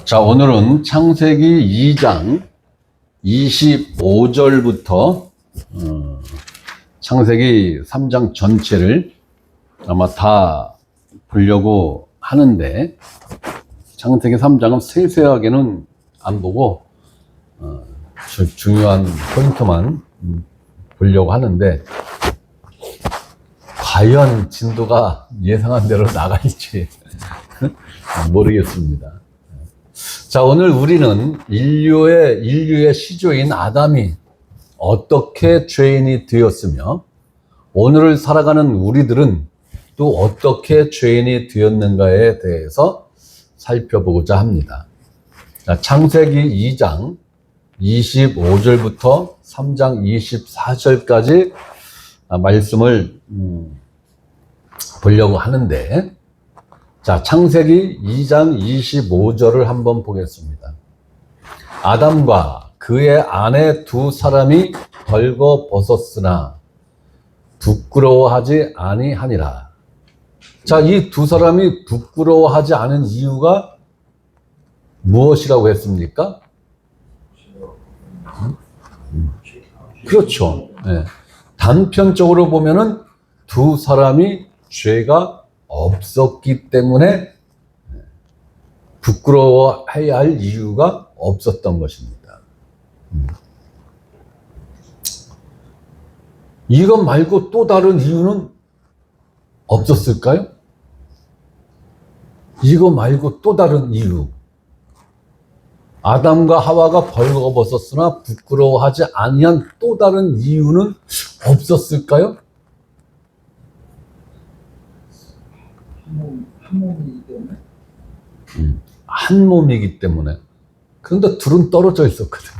자, 오늘은 창세기 2장 25절부터 창세기 3장 전체를 아마 다 보려고 하는데, 창세기 3장은 세세하게는 안 보고 중요한 포인트만 보려고 하는데, 과연 진도가 예상한 대로 나갈지 모르겠습니다. 자, 오늘 우리는 인류의 시조인 아담이 어떻게 죄인이 되었으며, 오늘을 살아가는 우리들은 또 어떻게 죄인이 되었는가에 대해서 살펴보고자 합니다. 자, 창세기 2장 25절부터 3장 24절까지 말씀을 보려고 하는데, 자, 창세기 2장 25절을 한번 보겠습니다. 아담과 그의 아내 두 사람이 벌거벗었으나 부끄러워하지 아니하니라. 자, 이 두 사람이 부끄러워하지 않은 이유가 무엇이라고 했습니까? 그렇죠. 네. 단편적으로 보면은 두 사람이 죄가 없었기 때문에 부끄러워해야 할 이유가 없었던 것입니다. 이것 말고 또 다른 이유는 없었을까요? 이거 말고 또 다른 이유. 아담과 하와가 벌거벗었으나 부끄러워하지 아니한 또 다른 이유는 없었을까요? 한 몸이기 때문에. 한 몸이기 때문에. 그런데 둘은 떨어져 있었거든요.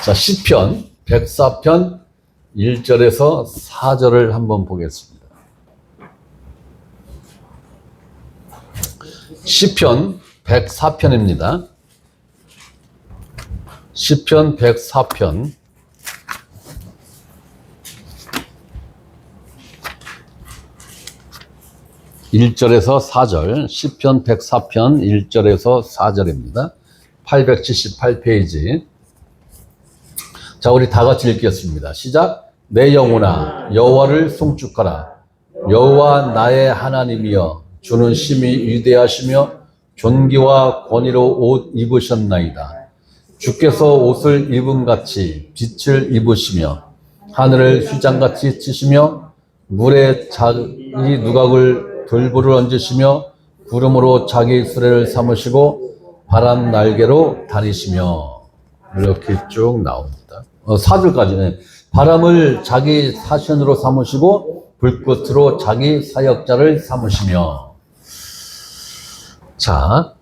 자, 시편 104편 1절에서 4절을 한번 보겠습니다. 시편 104편입니다. 시편 104편 1절에서 4절, 시편 104편 1절에서 4절입니다. 878페이지. 자, 우리 다 같이 읽겠습니다. 시작. 내 영혼아 여호와를 송축하라. 여호와 나의 하나님이여, 주는 심히 위대하시며 존귀와 권위로 옷 입으셨나이다. 주께서 옷을 입음같이 빛을 입으시며 하늘을 휘장같이 치시며 물에 자기 누각을 돌부를 얹으시며 구름으로 자기 수레를 삼으시고 바람 날개로 다니시며, 이렇게 쭉 나옵니다. 4절까지는 바람을 자기 사신으로 삼으시고 불꽃으로 자기 사역자를 삼으시며. 자,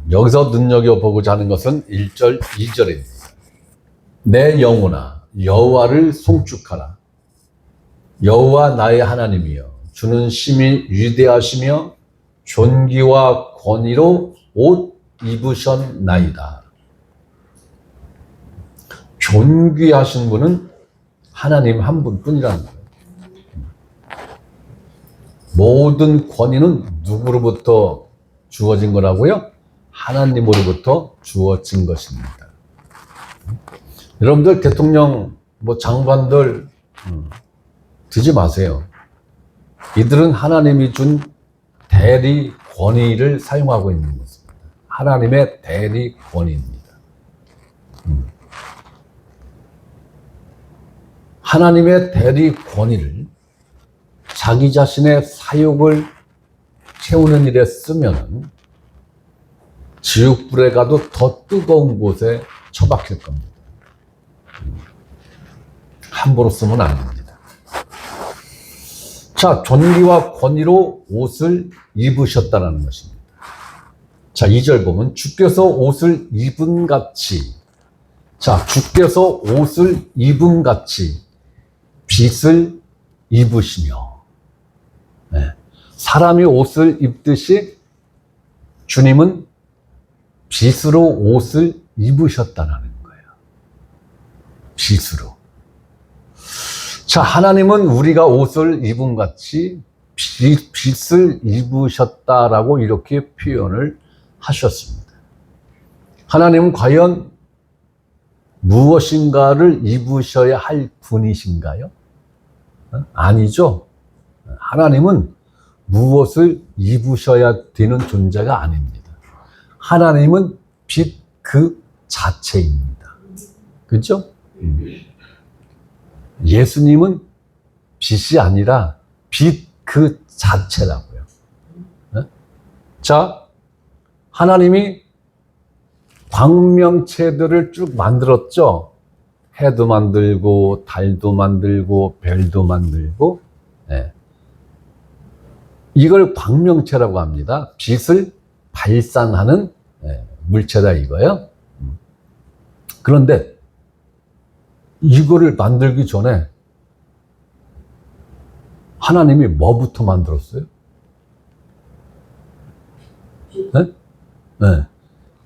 여기서 눈여겨보고자 하는 것은 1절, 2절입니다. 내 영혼아 여호와를 송축하라. 여호와 나의 하나님이여, 주는 심히 위대하시며 존귀와 권위로 옷 입으셨나이다. 존귀하신 분은 하나님 한 분뿐이라는 거예요. 모든 권위는 누구로부터 주어진 거라고요? 하나님으로부터 주어진 것입니다. 여러분들 대통령, 장관들 듣지 마세요. 이들은 하나님이 준 대리 권위를 사용하고 있는 것입니다. 하나님의 대리 권위입니다. 하나님의 대리 권위를 자기 자신의 사욕을 채우는 일에 쓰면 지옥불에 가도 더 뜨거운 곳에 처박힐 겁니다. 함부로 쓰면 안 됩니다. 자, 존귀와 권위로 옷을 입으셨다는 것입니다. 자, 2절 보면 주께서 옷을 입음같이, 자, 주께서 옷을 입음같이 빛을 입으시며, 네. 사람이 옷을 입듯이 주님은 빛으로 옷을 입으셨다는 거예요. 빛으로. 자, 하나님은 우리가 옷을 입음같이 빛을 입으셨다라고 이렇게 표현을 하셨습니다. 하나님은 과연 무엇인가를 입으셔야 할 분이신가요? 아니죠. 하나님은 무엇을 입으셔야 되는 존재가 아닙니다. 하나님은 빛 그 자체입니다. 그렇죠? 예수님은 빛이 아니라 빛 그 자체라고요. 자, 하나님이 광명체들을 쭉 만들었죠. 해도 만들고 달도 만들고 별도 만들고, 이걸 광명체라고 합니다. 빛을 발산하는 물체다 이거예요. 그런데 이거를 만들기 전에 하나님이 뭐부터 만들었어요?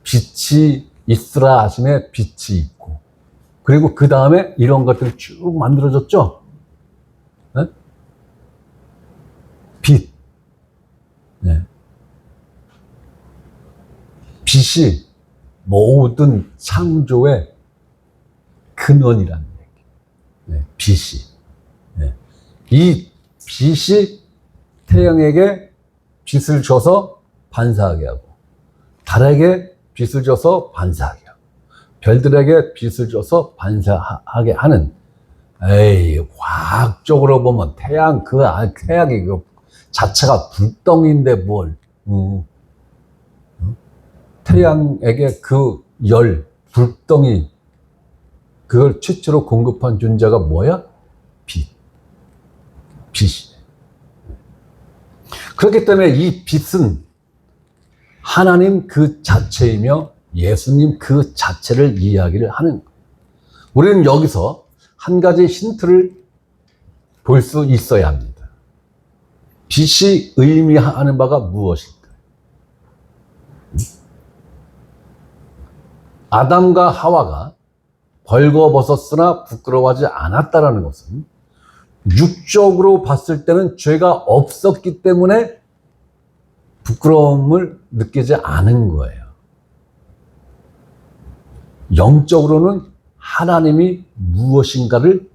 빛이 있으라 하심에 빛이 있고, 그리고 그 다음에 이런 것들이 쭉 만들어졌죠? 빛. 빛이 모든 창조의 근원이라는 얘기. 빛이. 이 빛이 태양에게 빛을 줘서 반사하게 하고, 달에게 빛을 줘서 반사하게 하고, 별들에게 빛을 줘서 반사하게 하는, 과학적으로 보면 태양이 그 자체가 불덩이인데 뭘, 태양에게 그 불덩이, 그걸 최초로 공급한 존재가 뭐야? 빛이. 그렇기 때문에 이 빛은 하나님 그 자체이며 예수님 그 자체를 이야기를 하는 거예요. 우리는 여기서 한 가지 힌트를 볼 수 있어야 합니다. 빛이 의미하는 바가 무엇일까? 아담과 하와가 벌거벗었으나 부끄러워하지 않았다라는 것은 육적으로 봤을 때는 죄가 없었기 때문에 부끄러움을 느끼지 않은 거예요. 영적으로는 하나님이 무엇인가를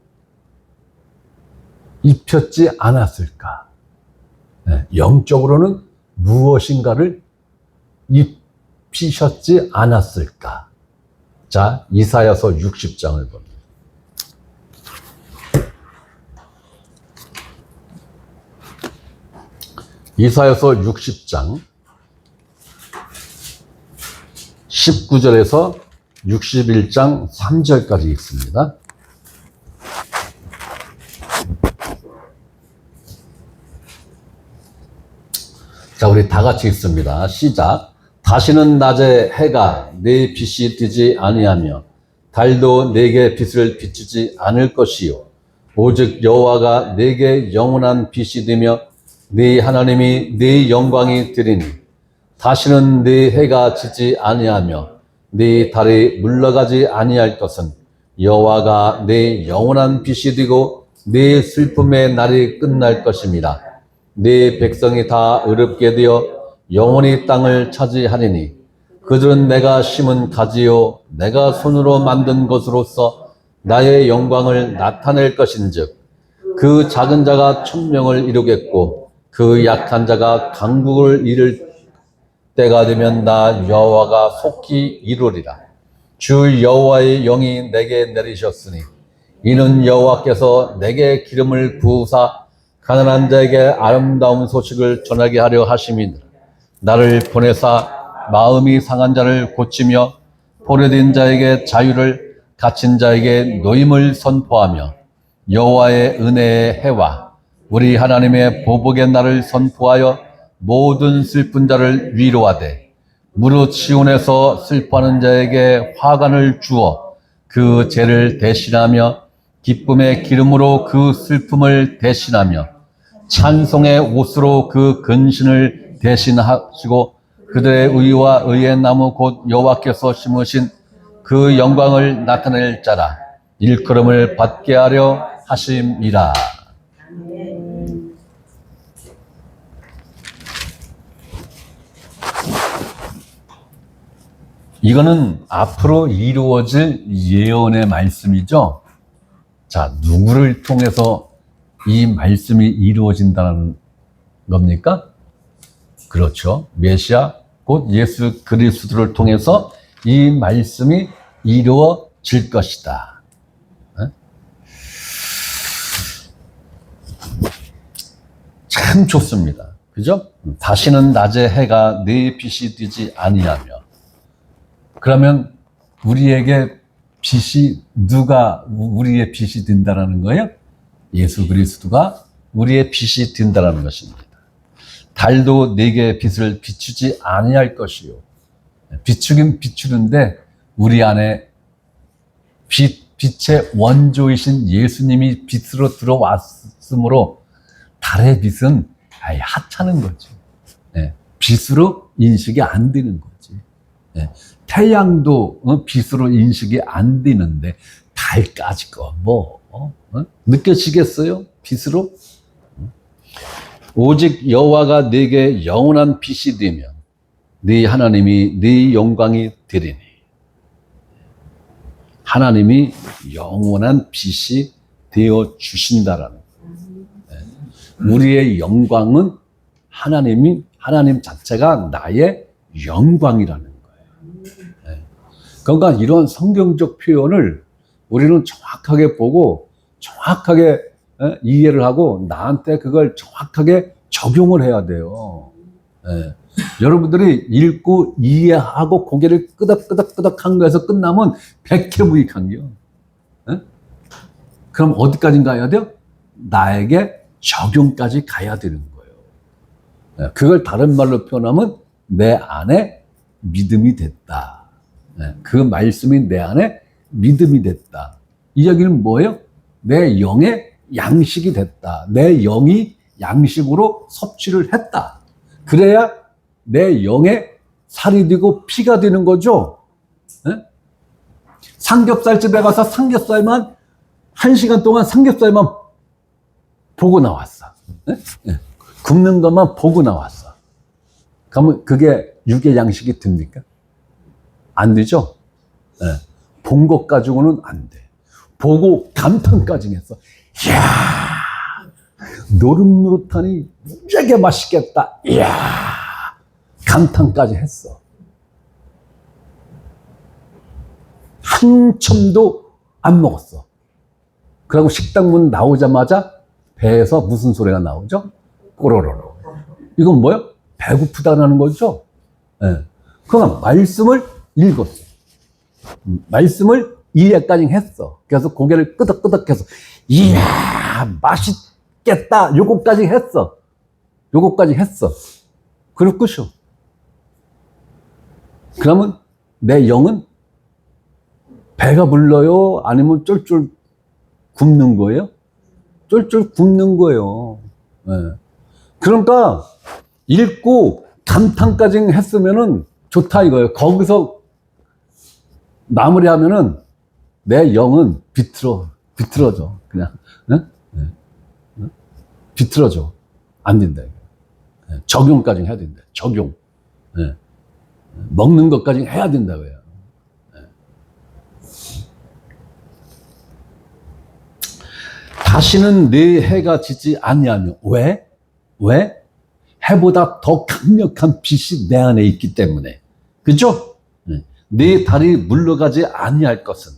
입혔지 않았을까? 영적으로는 무엇인가를 입히셨지 않았을까? 자, 이사야서 60장을 봅니다. 이사야서 60장 19절에서 61장 3절까지 있습니다. 자, 우리 다 같이 읽습니다. 시작. 다시는 낮에 해가 내 빛이 뜨지 아니하며 달도 내게 빛을 비추지 않을 것이요 오직 여호와가 내게 영원한 빛이 되며 네 하나님이 네 영광이 되리니 다시는 네 해가 지지 아니하며 네 달이 물러가지 아니할 것은 여호와가 네 영원한 빛이 되고 네 슬픔의 날이 끝날 것입니다. 네 백성이 다 의롭게 되어 영원히 땅을 차지하리니 그들은 내가 심은 가지요 내가 손으로 만든 것으로서 나의 영광을 나타낼 것인즉 그 작은 자가 천명을 이루겠고 그 약한 자가 강국을 이룰 때가 되면 나 여호와가 속히 이루리라. 주 여호와의 영이 내게 내리셨으니 이는 여호와께서 내게 기름을 부으사 가난한 자에게 아름다운 소식을 전하게 하려 하심이니라. 나를 보내사 마음이 상한 자를 고치며 포로된 자에게 자유를 갇힌 자에게 노임을 선포하며 여호와의 은혜의 해와 우리 하나님의 보복의 날을 선포하여 모든 슬픈 자를 위로하되 무릇 시온에서 슬퍼하는 자에게 화관을 주어 그 죄를 대신하며 기쁨의 기름으로 그 슬픔을 대신하며 찬송의 옷으로 그 근신을 대신하시고 그들의 의와 의의 나무 곧 여호와께서 심으신 그 영광을 나타낼 자라 일컬음을 받게 하려 하심이라. 이거는 앞으로 이루어질 예언의 말씀이죠. 자, 누구를 통해서 이 말씀이 이루어진다는 겁니까? 그렇죠. 메시아, 곧 예수 그리스도를 통해서 이 말씀이 이루어질 것이다. 참 좋습니다. 그죠? 다시는 낮에 해가 내 빛이 되지 아니하며. 그러면 우리에게 빛이, 누가 우리의 빛이 된다라는 거예요? 예수 그리스도가 우리의 빛이 된다라는 것입니다. 달도 내게 빛을 비추지 아니할 것이요. 비추긴 비추는데 우리 안에 빛의 원조이신 예수님이 빛으로 들어왔으므로 달의 빛은 아예 하찮은 거지. 빛으로 인식이 안 되는 거지. 태양도 빛으로 인식이 안 되는데 달까지 느껴지겠어요? 빛으로? 오직 여호와가 네게 영원한 빛이 되면 네 하나님이 네 영광이 되리니. 하나님이 영원한 빛이 되어 주신다라는 거예요. 우리의 영광은 하나님 자체가 나의 영광이라는 거예요. 그러니까 이런 성경적 표현을 우리는 정확하게 보고 정확하게 이해를 하고 나한테 그걸 정확하게 적용을 해야 돼요. 여러분들이 읽고 이해하고 고개를 끄덕끄덕끄덕 한 거에서 끝나면 백해무익한겨. 그럼 어디까지 가야 돼요? 나에게 적용까지 가야 되는 거예요. 그걸 다른 말로 표현하면 내 안에 믿음이 됐다. 그 말씀이 내 안에 믿음이 됐다. 이 얘기는 뭐예요? 내 영의 양식이 됐다. 내 영이 양식으로 섭취를 했다. 그래야 내 영에 살이 되고 피가 되는 거죠. 삼겹살집에 가서 삼겹살만 1시간 동안 삼겹살만 보고 나왔어. 굽는 것만 보고 나왔어. 그러면 그게 육의 양식이 됩니까? 안 되죠? 본 것 가지고는 안 돼. 보고 감탄까지 했어. 이야, 노릇노릇하니 무지하게 맛있겠다. 이야, 감탄까지 했어. 한 첨도 안 먹었어. 그리고 식당 문 나오자마자 배에서 무슨 소리가 나오죠? 꼬로로로. 이건 뭐예요? 배고프다라는 거죠. 그러니까 말씀을 읽었어. 말씀을 이해까지 했어. 그래서 고개를 끄덕끄덕해서 이야 맛있겠다 요거까지 했어. 요거까지 했어. 그럴 것이오. 그러면 내 영은 배가 불러요? 아니면 쫄쫄 굶는 거예요? 쫄쫄 굶는 거예요. 그러니까 읽고 감탄까지 했으면은 좋다 이거예요. 거기서 마무리하면은 내 영은 비틀어져. 그냥, 비틀어져. 안 된다. 적용까지 해야 된다. 적용. 먹는 것까지 해야 된다고요. 다시는 내 해가 지지 아니하며. 왜? 해보다 더 강력한 빛이 내 안에 있기 때문에. 그죠? 내 달이 물러가지 아니할 것은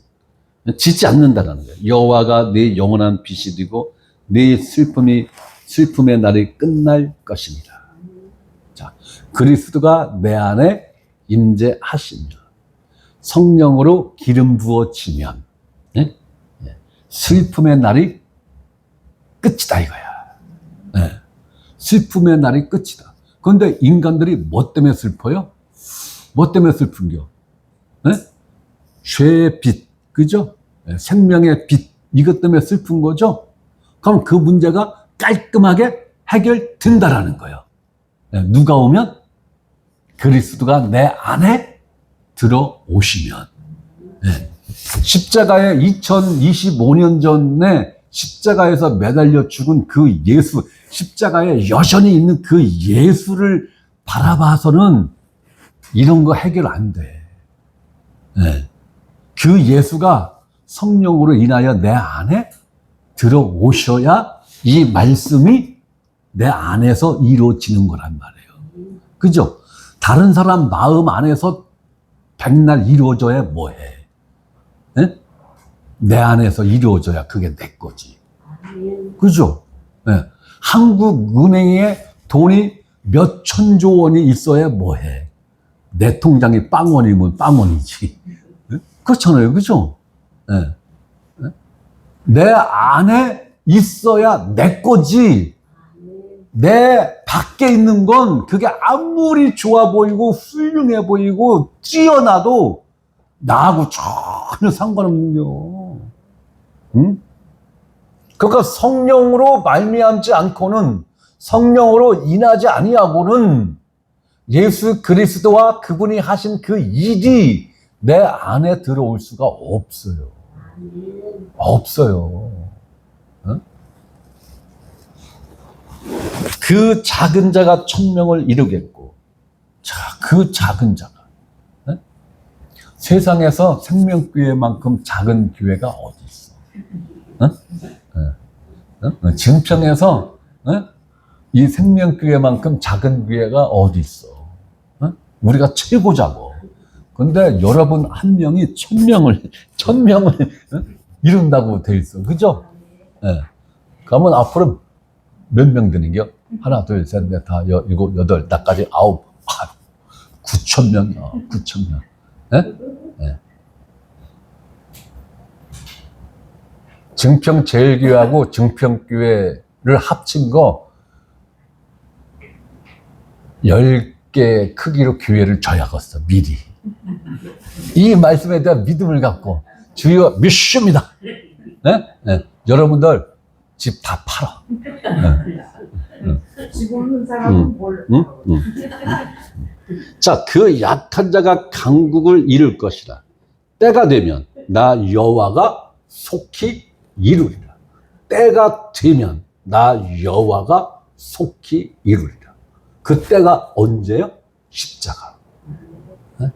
지지 않는다라는 거예요. 여호와가 내 영원한 빛이 되고 내 슬픔의 날이 끝날 것입니다. 자, 그리스도가 내 안에 임재하시며 성령으로 기름 부어지면 슬픔의 날이 끝이다 이거야. 슬픔의 날이 끝이다. 그런데 인간들이 뭐 때문에 슬퍼요? 뭐 때문에 슬픈겨? 죄의 빛, 그죠? 생명의 빛, 이것 때문에 슬픈 거죠? 그럼 그 문제가 깔끔하게 해결된다라는 거예요. 누가 오면? 그리스도가 내 안에 들어오시면. 십자가에 2025년 전에 십자가에서 매달려 죽은 그 예수, 십자가에 여전히 있는 그 예수를 바라봐서는 이런 거 해결 안 돼. 네. 그 예수가 성령으로 인하여 내 안에 들어오셔야 이 말씀이 내 안에서 이루어지는 거란 말이에요. 그죠? 다른 사람 마음 안에서 백날 이루어져야 뭐해? 네? 내 안에서 이루어져야 그게 내 거지. 그죠? 네. 한국은행에 돈이 몇 천조 원이 있어야 뭐해? 내 통장이 빵원이면 빵원이지. 네? 그렇잖아요. 그죠? 네. 네? 내 안에 있어야 내 거지. 내 밖에 있는 건 그게 아무리 좋아 보이고 훌륭해 보이고 뛰어나도 나하고 전혀 상관없는 겨. 응? 그러니까 성령으로 말미암지 않고는, 성령으로 인하지 아니하고는 예수 그리스도와 그분이 하신 그 일이 내 안에 들어올 수가 없어요. 없어요. 응? 그 작은 자가 천명을 이루겠고, 자, 그 작은 자가, 네? 세상에서 생명교회만큼 작은 교회가 어디 있어? 증평에서 이 생명교회만큼 작은 교회가 어디 있어? 우리가 최고자고. 근데 여러분 한 명이 천명을 이룬다고 돼 있어, 그죠? 네. 그러면 앞으로 몇 명 되는겨? 하나, 둘, 셋, 넷, 다, 일곱, 여덟, 나까지 아홉, 9,000명이야, 9,000명. 네? 네. 증평제일교회하고 증평교회를 합친 거 10개 크기로 교회를 져야겠어, 미리. 이 말씀에 대한 믿음을 갖고, 주여 믿습니다. 네? 네. 여러분들 집 다 팔아. 집 없는 사람은 뭘? 자, 그 약한 자가 강국을 이룰 것이라. 때가 되면 나 여호와가 속히 이루리라. 때가 되면 나 여호와가 속히 이루리라. 그 때가 언제요? 십자가. 네?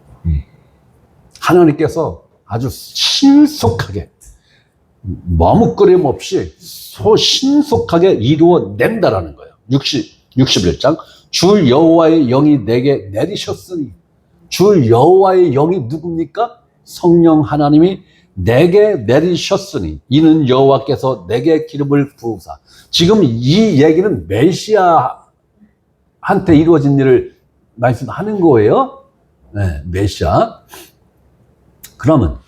하나님께서 아주 신속하게, 머뭇거림 없이 신속하게 이루어낸다라는 거예요. 61장. 주 여호와의 영이 내게 내리셨으니. 주 여호와의 영이 누굽니까? 성령 하나님이 내게 내리셨으니 이는 여호와께서 내게 기름을 부으사. 지금 이 얘기는 메시아한테 이루어진 일을 말씀하는 거예요. 네, 메시아. 그러면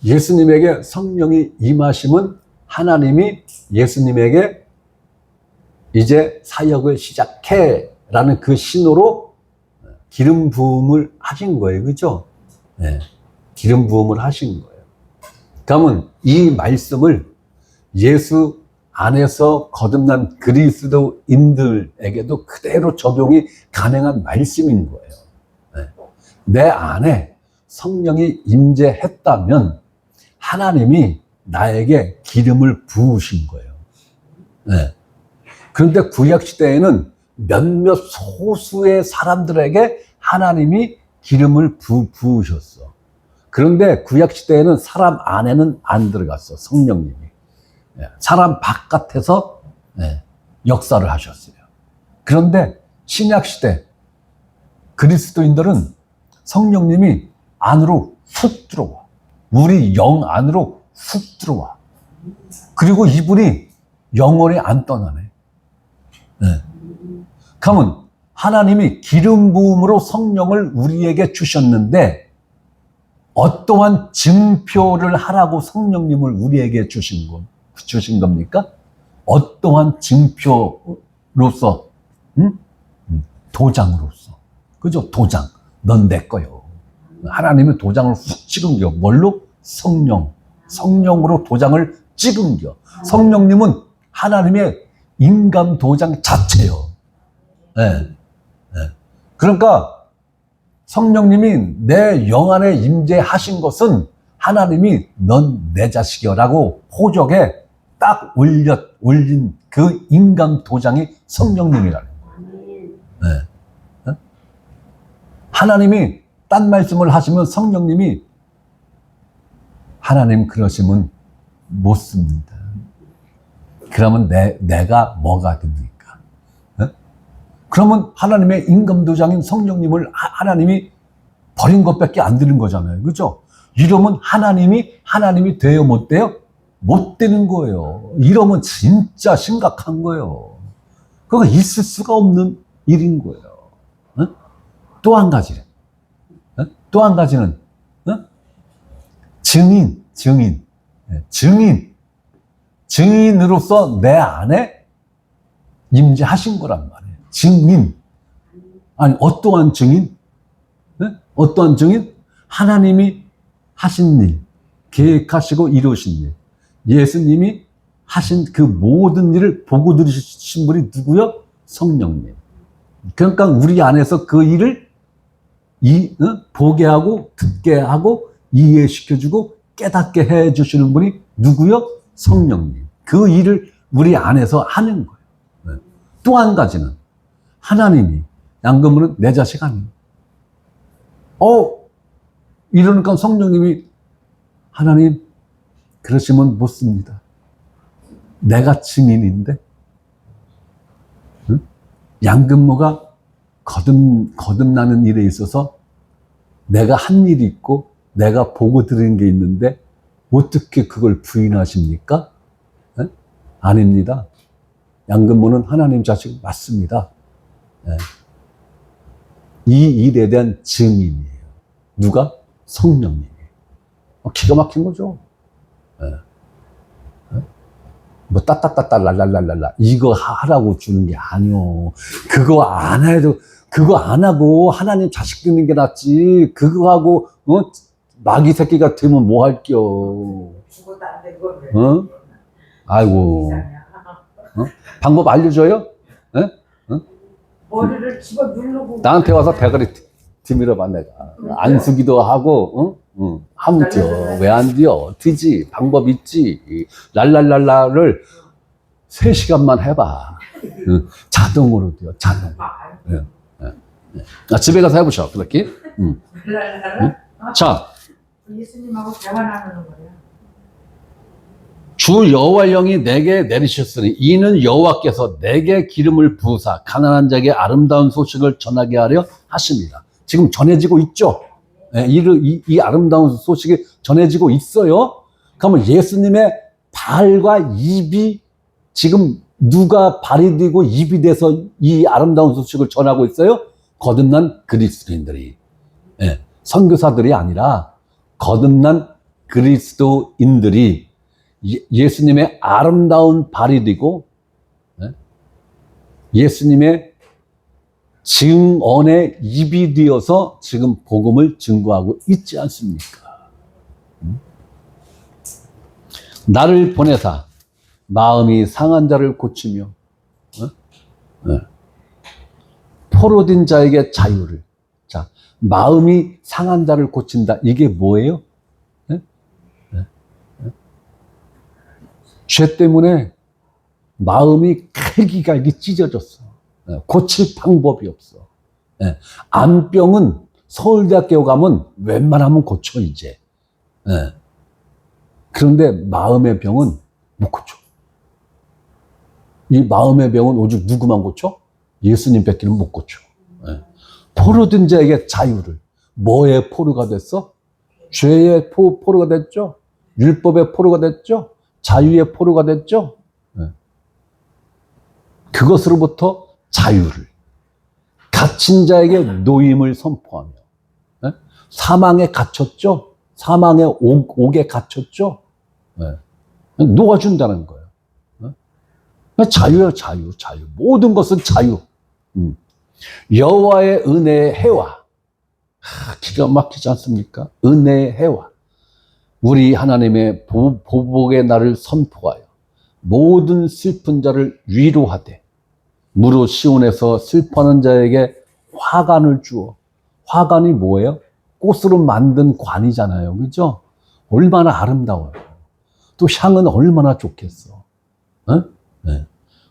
예수님에게 성령이 임하심은 하나님이 예수님에게 이제 사역을 시작해 라는 그 신호로 기름 부음을 하신 거예요. 그죠? 네, 기름 부음을 하신 거예요. 그러면 이 말씀을 예수 안에서 거듭난 그리스도인들에게도 그대로 적용이 가능한 말씀인 거예요. 네. 내 안에 성령이 임재했다면 하나님이 나에게 기름을 부으신 거예요. 네. 그런데 구약시대에는 몇몇 소수의 사람들에게 하나님이 기름을 부으셨어. 그런데 구약시대에는 사람 안에는 안 들어갔어, 성령님이. 사람 바깥에서 역사를 하셨어요. 그런데 신약시대 그리스도인들은 성령님이 안으로 훅 들어와. 우리 영 안으로 훅 들어와. 그리고 이분이 영원히 안 떠나네. 그러면 하나님이 기름 부음으로 성령을 우리에게 주셨는데 어떠한 증표를 하라고 성령님을 우리에게 주신 겁니까? 어떠한 증표로서, 도장으로서. 그죠? 도장. 넌 내 거요. 하나님이 도장을 훅 찍은겨. 뭘로? 성령으로 도장을 찍은겨. 성령님은 하나님의 인감 도장 자체요. 네. 그러니까 성령님이 내 영 안에 임재하신 것은 하나님이 넌 내 자식이여라고 호적에 딱 올린 그 인감 도장이 성령님이라는 거예요. 네. 하나님이 딴 말씀을 하시면 성령님이 하나님 그러시면 못 씁니다. 그러면 내가 뭐가 됩니까? 어? 그러면 하나님의 임금도장인 성령님을 하나님이 버린 것밖에 안 되는 거잖아요. 그죠? 이러면 하나님이 돼요? 못 돼요? 못 되는 거예요. 이러면 진짜 심각한 거예요. 그거 있을 수가 없는 일인 거예요. 어? 또 한 가지. 또 한 가지는 증인으로서 내 안에 임재하신 거란 말이에요. 증인. 아니, 어떠한 증인? 어떠한 증인? 하나님이 하신 일, 계획하시고 이루신 일, 예수님이 하신 그 모든 일을 보고 들으신 분이 누구요? 성령님. 그러니까 우리 안에서 그 일을 보게 하고 듣게 하고 이해시켜주고 깨닫게 해주시는 분이 누구요? 성령님. 그 일을 우리 안에서 하는 거예요. 또 한 가지는 하나님이 양금은 내 자식 아니에요. 이러니까 성령님이 하나님 그러시면 못 씁니다. 내가 증인인데 양금모가 거듭나는 일에 있어서 내가 한 일이 있고 내가 보고 들은 게 있는데 어떻게 그걸 부인하십니까? 아닙니다. 양금모는 하나님 자식 맞습니다. 이 일에 대한 증인이에요. 누가? 성령님이. 기가 막힌 거죠. 뭐 따따따따 랄랄랄랄라 이거 하라고 주는 게 아니요. 그거 안 해도 그거 안 하고 하나님 자식 듣는 게 낫지. 그거 하고 마귀 새끼가 되면 뭐 할게요. 죽어도 안 돼, 그걸. 아이고. 방법 알려줘요? 머리를 집어 누르고. 나한테 와서 대가리 뒤밀어봐 내가. 안수기도 하고 하면 뛰어. 왜 안 뛰어? 뛰지. 방법 있지. 랄랄랄라를 3시간만 해봐. 자동으로 뛰어. 자동. 집에 가서 해보셔. 그렇게. 자. 예수님하고 대화 나누는 거예요. 주 여호와 영이 내게 내리셨으니 이는 여호와께서 내게 기름을 부으사 가난한 자에게 아름다운 소식을 전하게 하려 하십니다. 지금 전해지고 있죠. 이 아름다운 소식이 전해지고 있어요. 그러면 예수님의 발과 입이 지금 누가 발이 되고 입이 돼서 이 아름다운 소식을 전하고 있어요? 거듭난 그리스도인들이. 선교사들이 아니라 거듭난 그리스도인들이 예수님의 아름다운 발이 되고 예수님의 증언의 입이 되어서 지금 복음을 증거하고 있지 않습니까? 나를 보내사 마음이 상한 자를 고치며 포로된 자에게 자유를. 자, 마음이 상한 자를 고친다. 이게 뭐예요? 죄 때문에 마음이 갈기갈기 찢어졌어. 고칠 방법이 없어. 암병은 서울대학교 가면 웬만하면 고쳐 이제. 그런데 마음의 병은 못 고쳐. 이 마음의 병은 오직 누구만 고쳐? 예수님 뺏기는 못 고쳐. 포로된 자에게 자유를. 뭐의 포로가 됐어? 죄의 포로가 됐죠? 율법의 포로가 됐죠? 자유의 포로가 됐죠? 그것으로부터 자유를. 갇힌 자에게 노임을 선포하며. 사망에 갇혔죠? 사망의 옥에 갇혔죠? 놓아준다는 거예요. 자유예요, 자유. 모든 것은 자유. 여호와의 은혜의 해와. 기가 막히지 않습니까? 은혜의 해와. 우리 하나님의 보복의 날을 선포하여 모든 슬픈 자를 위로하되 무릇 시온에서 슬퍼하는 자에게 화관을 주어. 화관이 뭐예요? 꽃으로 만든 관이잖아요. 그죠? 얼마나 아름다워요. 또 향은 얼마나 좋겠어.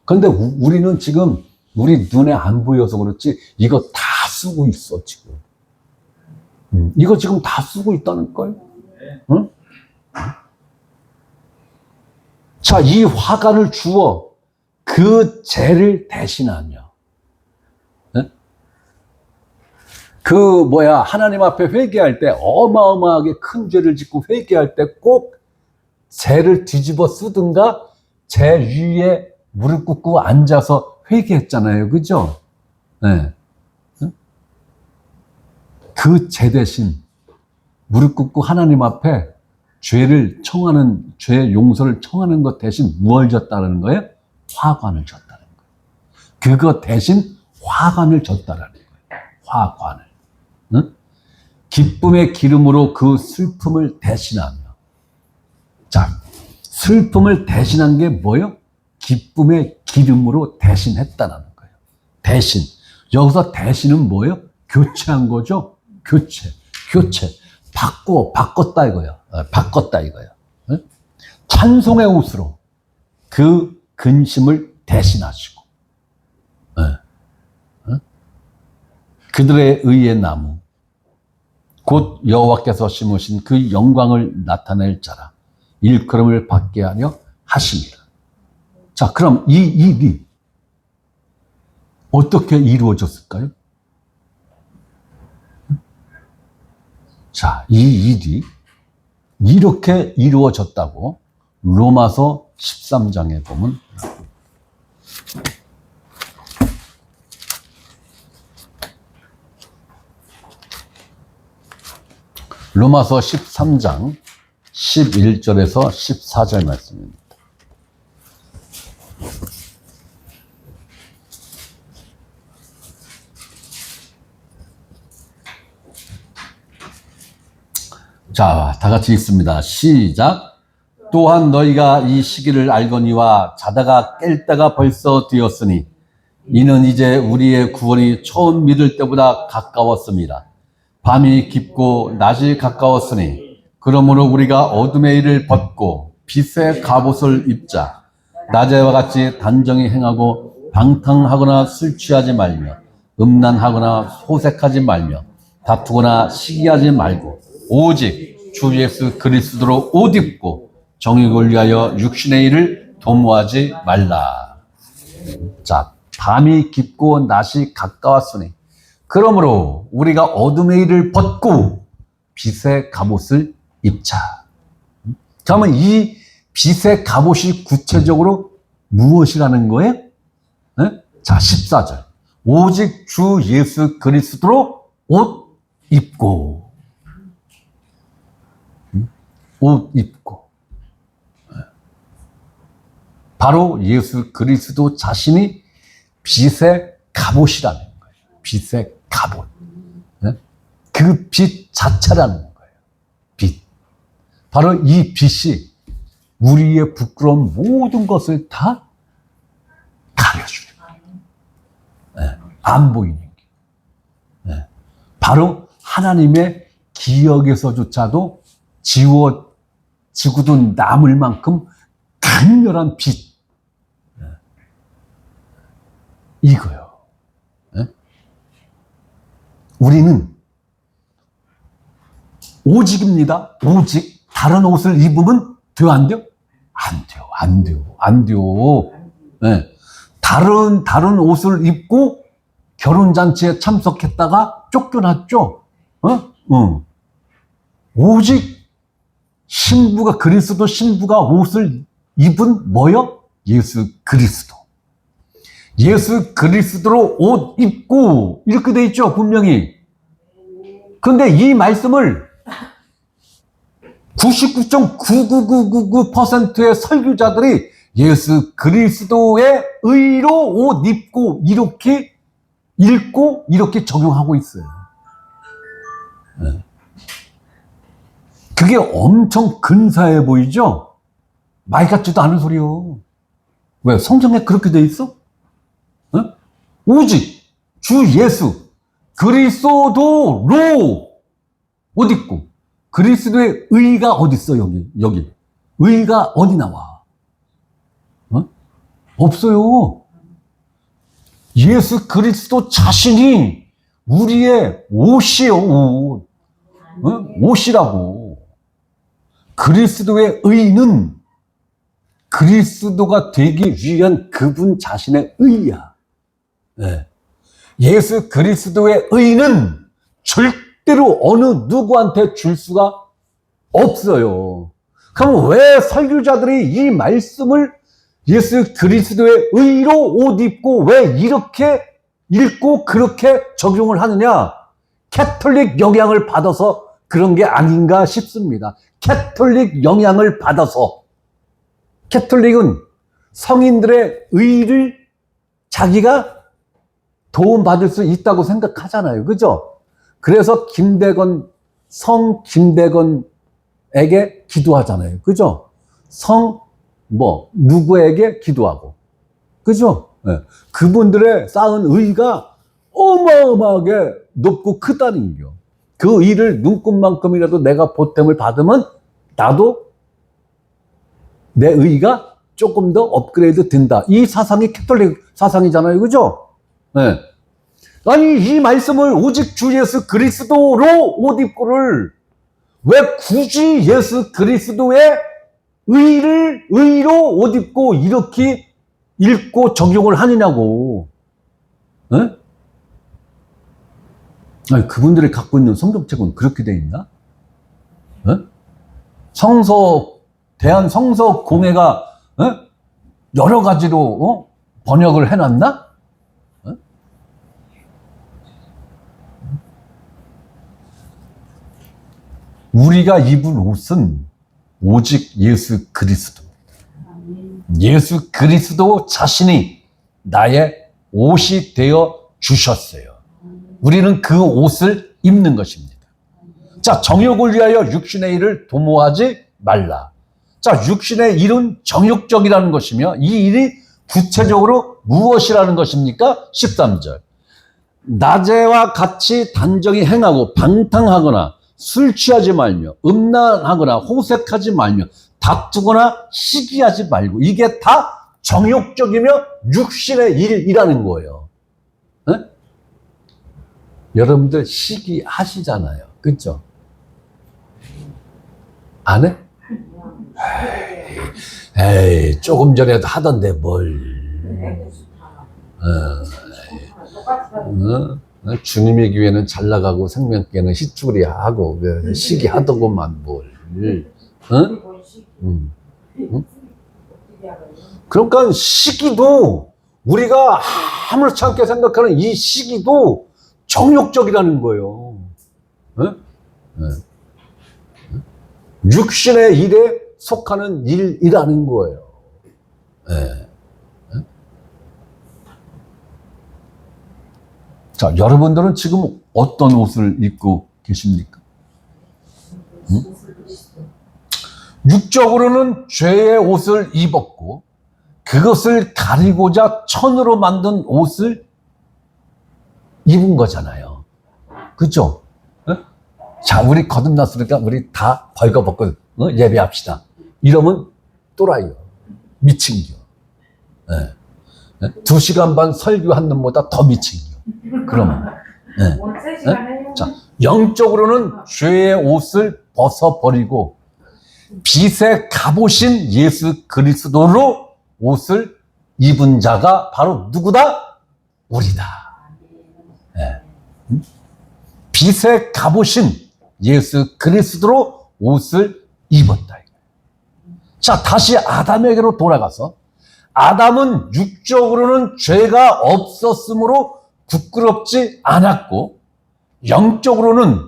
그런데 우리는 지금 우리 눈에 안 보여서 그렇지 이거 다 쓰고 있어 지금. 이거 지금 다 쓰고 있다는 거예요. 자, 이 화관을 주어 그 죄를 대신하며, 하나님 앞에 회개할 때, 어마어마하게 큰 죄를 짓고 회개할 때 꼭 죄를 뒤집어 쓰든가 죄 위에 무릎 꿇고 앉아서 회개했잖아요. 그죠? 네. 그 죄 대신 무릎 꿇고 하나님 앞에 죄를 청하는, 죄 용서를 청하는 것 대신 무엇을 줬다는 거예요? 화관을 줬다는 거예요. 그거 대신 화관을 줬다는 거예요. 화관을. 응? 기쁨의 기름으로 그 슬픔을 대신하며. 자, 슬픔을 대신한 게 뭐예요? 기쁨의 기름으로 대신했다는 거예요. 대신. 여기서 대신은 뭐예요? 교체한 거죠? 교체. 바꿨다 이거예요. 바꿨다 이거예요. 찬송의 옷으로 그 근심을 대신하시고, 그들의 의의 나무, 곧 여호와께서 심으신 그 영광을 나타낼 자라 일컬음을 받게 하려 하심이라. 자, 그럼 이 일이 어떻게 이루어졌을까요? 자, 이 일이 이렇게 이루어졌다고 로마서 13장에 보면, 로마서 13장 11절에서 14절 말씀입니다. 자, 다 같이 읽습니다. 시작. 또한 너희가 이 시기를 알거니와 자다가 깰 때가 벌써 되었으니 이는 이제 우리의 구원이 처음 믿을 때보다 가까웠습니다. 밤이 깊고 낮이 가까웠으니 그러므로 우리가 어둠의 일을 벗고 빛의 갑옷을 입자. 낮에와 같이 단정히 행하고 방탕하거나 술 취하지 말며 음란하거나 소색하지 말며 다투거나 시기하지 말고 오직 주 예수 그리스도로 옷 입고 정의를 위하여 육신의 일을 도모하지 말라. 자, 밤이 깊고 낮이 가까웠으니 그러므로 우리가 어둠의 일을 벗고 빛의 갑옷을 입자. 그러면 이 빛의 갑옷이 구체적으로 무엇이라는 거예요? 네? 자, 14절. 오직 주 예수 그리스도로 옷 입고. 옷 입고. 바로 예수 그리스도 자신이 빛의 갑옷이라는 거예요. 빛의 갑옷. 그 빛 자체라는 거예요. 빛. 바로 이 빛이 우리의 부끄러운 모든 것을 다 가려주는 거예요. 안 보이는 게. 바로 하나님의 기억에서조차도 지고도 남을 만큼 강렬한 빛. 이거요. 우리는 오직입니다. 오직. 다른 옷을 입으면 돼요, 안 돼요? 안 돼요. 다른 옷을 입고 결혼잔치에 참석했다가 쫓겨났죠? 오직 그리스도 신부가 옷을 입은 뭐요? 예수 그리스도. 예수 그리스도로 옷 입고 이렇게 돼 있죠, 분명히. 근데 이 말씀을 99.99999%의 설교자들이 예수 그리스도의 의로 옷 입고 이렇게 읽고 이렇게 적용하고 있어요. 그게 엄청 근사해 보이죠? 말 같지도 않은 소리요. 왜? 성경에 그렇게 돼 있어? 오직 주 예수 그리스도로 옷 입고. 그리스도의 의가 어디 있어? 여기 의가 어디 나와? 없어요. 예수 그리스도 자신이 우리의 옷이에요. 옷이라고. 그리스도의 의는 그리스도가 되기 위한 그분 자신의 의야. 네. 예수 그리스도의 의는 절대로 어느 누구한테 줄 수가 없어요. 그럼 왜 설교자들이 이 말씀을 예수 그리스도의 의로 옷 입고 왜 이렇게 읽고 그렇게 적용을 하느냐? 캐톨릭 영향을 받아서 그런 게 아닌가 싶습니다. 캐톨릭 영향을 받아서. 캐톨릭은 성인들의 의를 자기가 도움받을 수 있다고 생각하잖아요. 그죠? 그래서 성 김대건에게 기도하잖아요. 그죠? 누구에게 기도하고. 그죠? 네. 그분들의 쌓은 의가 어마어마하게 높고 크다는 거. 그 의를 눈꽃만큼이라도 내가 보탬을 받으면 나도 내 의가 조금 더 업그레이드 된다. 이 사상이 캐톨릭 사상이잖아요. 그죠? 네. 아니, 이 말씀을 오직 주 예수 그리스도로 옷 입고를 왜 굳이 예수 그리스도의 의로 옷 입고 이렇게 읽고 적용을 하느냐고. 네? 아니, 그분들이 갖고 있는 성경책은 그렇게 돼 있나? 네? 대한성서공회가 여러 가지로 번역을 해놨나? 우리가 입을 옷은 오직 예수 그리스도. 예수 그리스도 자신이 나의 옷이 되어 주셨어요. 우리는 그 옷을 입는 것입니다. 자, 정욕을 위하여 육신의 일을 도모하지 말라. 자, 육신의 일은 정욕적이라는 것이며 이 일이 구체적으로 무엇이라는 것입니까? 13절. 낮에와 같이 단정히 행하고 방탕하거나 술 취하지 말며 음란하거나 호색하지 말며 다투거나 시기하지 말고. 이게 다 정욕적이며 육신의 일이라는 거예요. 네? 여러분들 시기하시잖아요. 그렇죠? 안 해? 에이, 조금 전에도 하던데 뭘. 주님의 교회는 잘 나가고 생명교회는 희쭈리하고 시기하더구만 뭘. 그러니까 시기도 우리가 아무렇지 않게 생각하는 이 시기도 정욕적이라는 거예요. 육신의 일에 속하는 일이라는 거예요. 자, 여러분들은 지금 어떤 옷을 입고 계십니까? 육적으로는 죄의 옷을 입었고 그것을 가리고자 천으로 만든 옷을 입은 거잖아요. 그렇죠? 자, 우리 거듭났으니까 우리 다 벌거벗고 예배합시다. 이러면 또라이요. 미친겨. 2시간 반 설교한 놈보다 더 미친겨. 그러면. 자, 영적으로는 죄의 옷을 벗어버리고 빛의 갑옷인 예수 그리스도로 옷을 입은 자가 바로 누구다? 우리다. 빛의 갑옷인 예수 그리스도로 옷을 입었다. 자, 다시 아담에게로 돌아가서 아담은 육적으로는 죄가 없었으므로 부끄럽지 않았고 영적으로는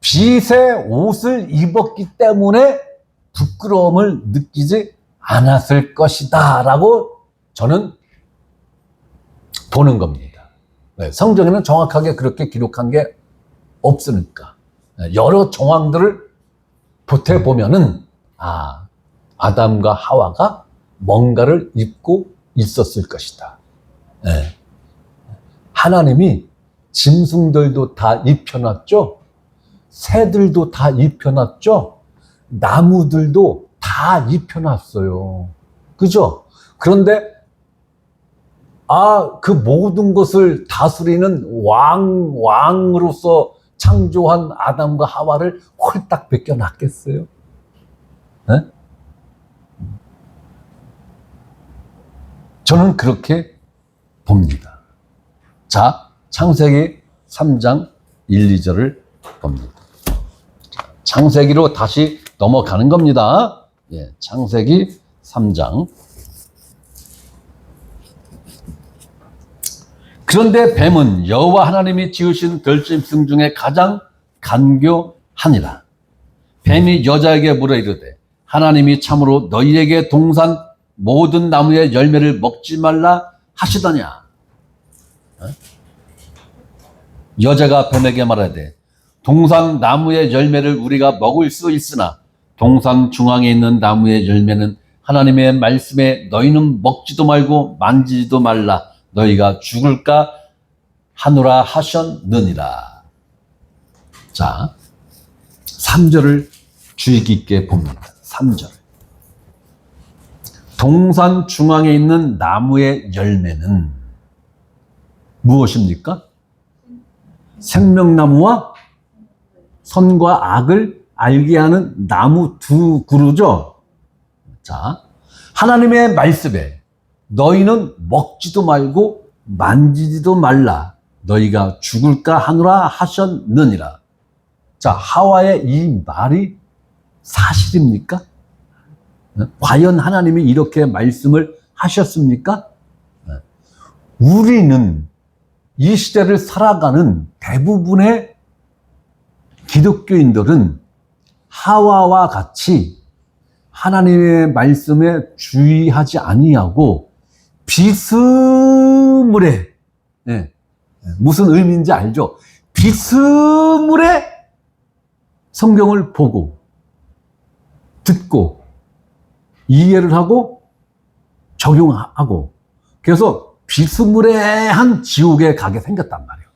빛의 옷을 입었기 때문에 부끄러움을 느끼지 않았을 것이다 라고 저는 보는 겁니다. 성경에는 정확하게 그렇게 기록한 게 없으니까 여러 정황들을 보태보면은 아담과 하와가 뭔가를 입고 있었을 것이다. 하나님이 짐승들도 다 입혀놨죠. 새들도 다 입혀놨죠. 나무들도 다 입혀놨어요. 그죠? 그런데 그 모든 것을 다스리는 왕으로서 창조한 아담과 하와를 홀딱 벗겨놨겠어요? 네? 저는 그렇게 봅니다. 자, 창세기 3장 1, 2절을 봅니다. 창세기로 다시 넘어가는 겁니다. 예, 창세기 3장. 그런데 뱀은 여호와 하나님이 지으신 들짐승 중에 가장 간교하니라. 뱀이 여자에게 물어 이르되 하나님이 참으로 너희에게 동산 모든 나무의 열매를 먹지 말라 하시더냐. 여자가 뱀에게 말하되 동산 나무의 열매를 우리가 먹을 수 있으나 동산 중앙에 있는 나무의 열매는 하나님의 말씀에 너희는 먹지도 말고 만지지도 말라 너희가 죽을까 하노라 하셨느니라. 자, 3절을 주의 깊게 봅니다. 3절. 동산 중앙에 있는 나무의 열매는 무엇입니까? 생명나무와 선과 악을 알게 하는 나무 두 그루죠. 자, 하나님의 말씀에 너희는 먹지도 말고 만지지도 말라 너희가 죽을까 하노라 하셨느니라. 자, 하와의 이 말이 사실입니까? 과연 하나님이 이렇게 말씀을 하셨습니까? 우리는 이 시대를 살아가는 대부분의 기독교인들은 하와와 같이 하나님의 말씀에 주의하지 아니하고 비스무레, 무슨 의미인지 알죠? 비스무레 성경을 보고 듣고 이해를 하고 적용하고 그래서 비스무레한 지옥에 가게 생겼단 말이에요.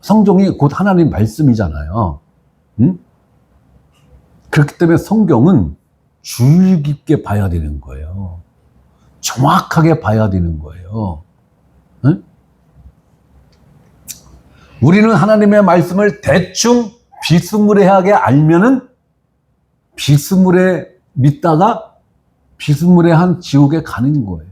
성경이 곧 하나님 말씀이잖아요. 그렇기 때문에 성경은 주의 깊게 봐야 되는 거예요. 정확하게 봐야 되는 거예요. 우리는 하나님의 말씀을 대충 비스무레하게 알면은 비스무레 믿다가 비스무레한 지옥에 가는 거예요.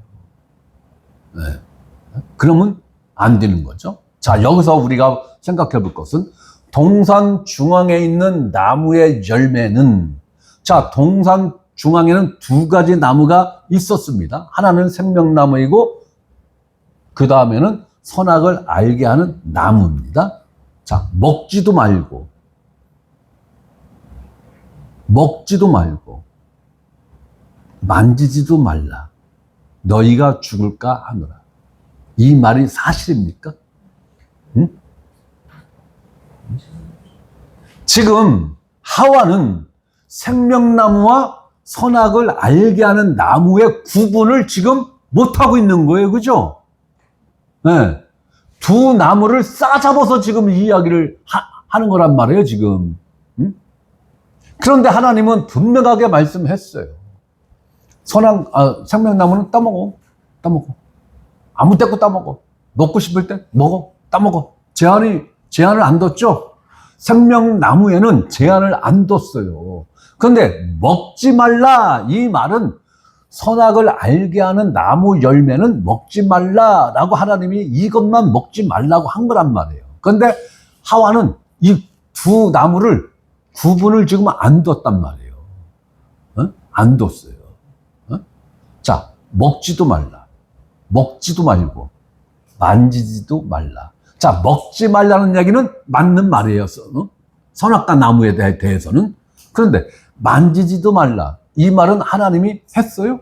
그러면 안 되는 거죠. 자, 여기서 우리가 생각해 볼 것은 동산 중앙에 있는 나무의 열매는, 자, 동산 중앙에는 두 가지 나무가 있었습니다. 하나는 생명나무이고 그 다음에는 선악을 알게 하는 나무입니다. 자, 먹지도 말고 만지지도 말라 너희가 죽을까 하노라. 이 말이 사실입니까? 지금 하와는 생명나무와 선악을 알게 하는 나무의 구분을 지금 못하고 있는 거예요. 그죠? 네. 두 나무를 싸잡아서 지금 이 이야기를 하는 거란 말이에요, 지금. 그런데 하나님은 분명하게 말씀했어요. 생명나무는 따먹어. 아무 때고 따먹어. 먹고 싶을 때 먹어. 따먹어. 제한을 안 뒀죠? 생명나무에는 제한을 안 뒀어요. 그런데 먹지 말라, 이 말은 선악을 알게 하는 나무 열매는 먹지 말라라고 하나님이 이것만 먹지 말라고 한 거란 말이에요. 그런데 하와는 이 두 나무를 구분을 지금 안 뒀단 말이에요. 안 뒀어요. 자, 먹지도 말라. 먹지도 말고 만지지도 말라. 자, 먹지 말라는 얘기는 맞는 말이에요. 선악과 나무에 대해서는. 그런데 만지지도 말라. 이 말은 하나님이 했어요?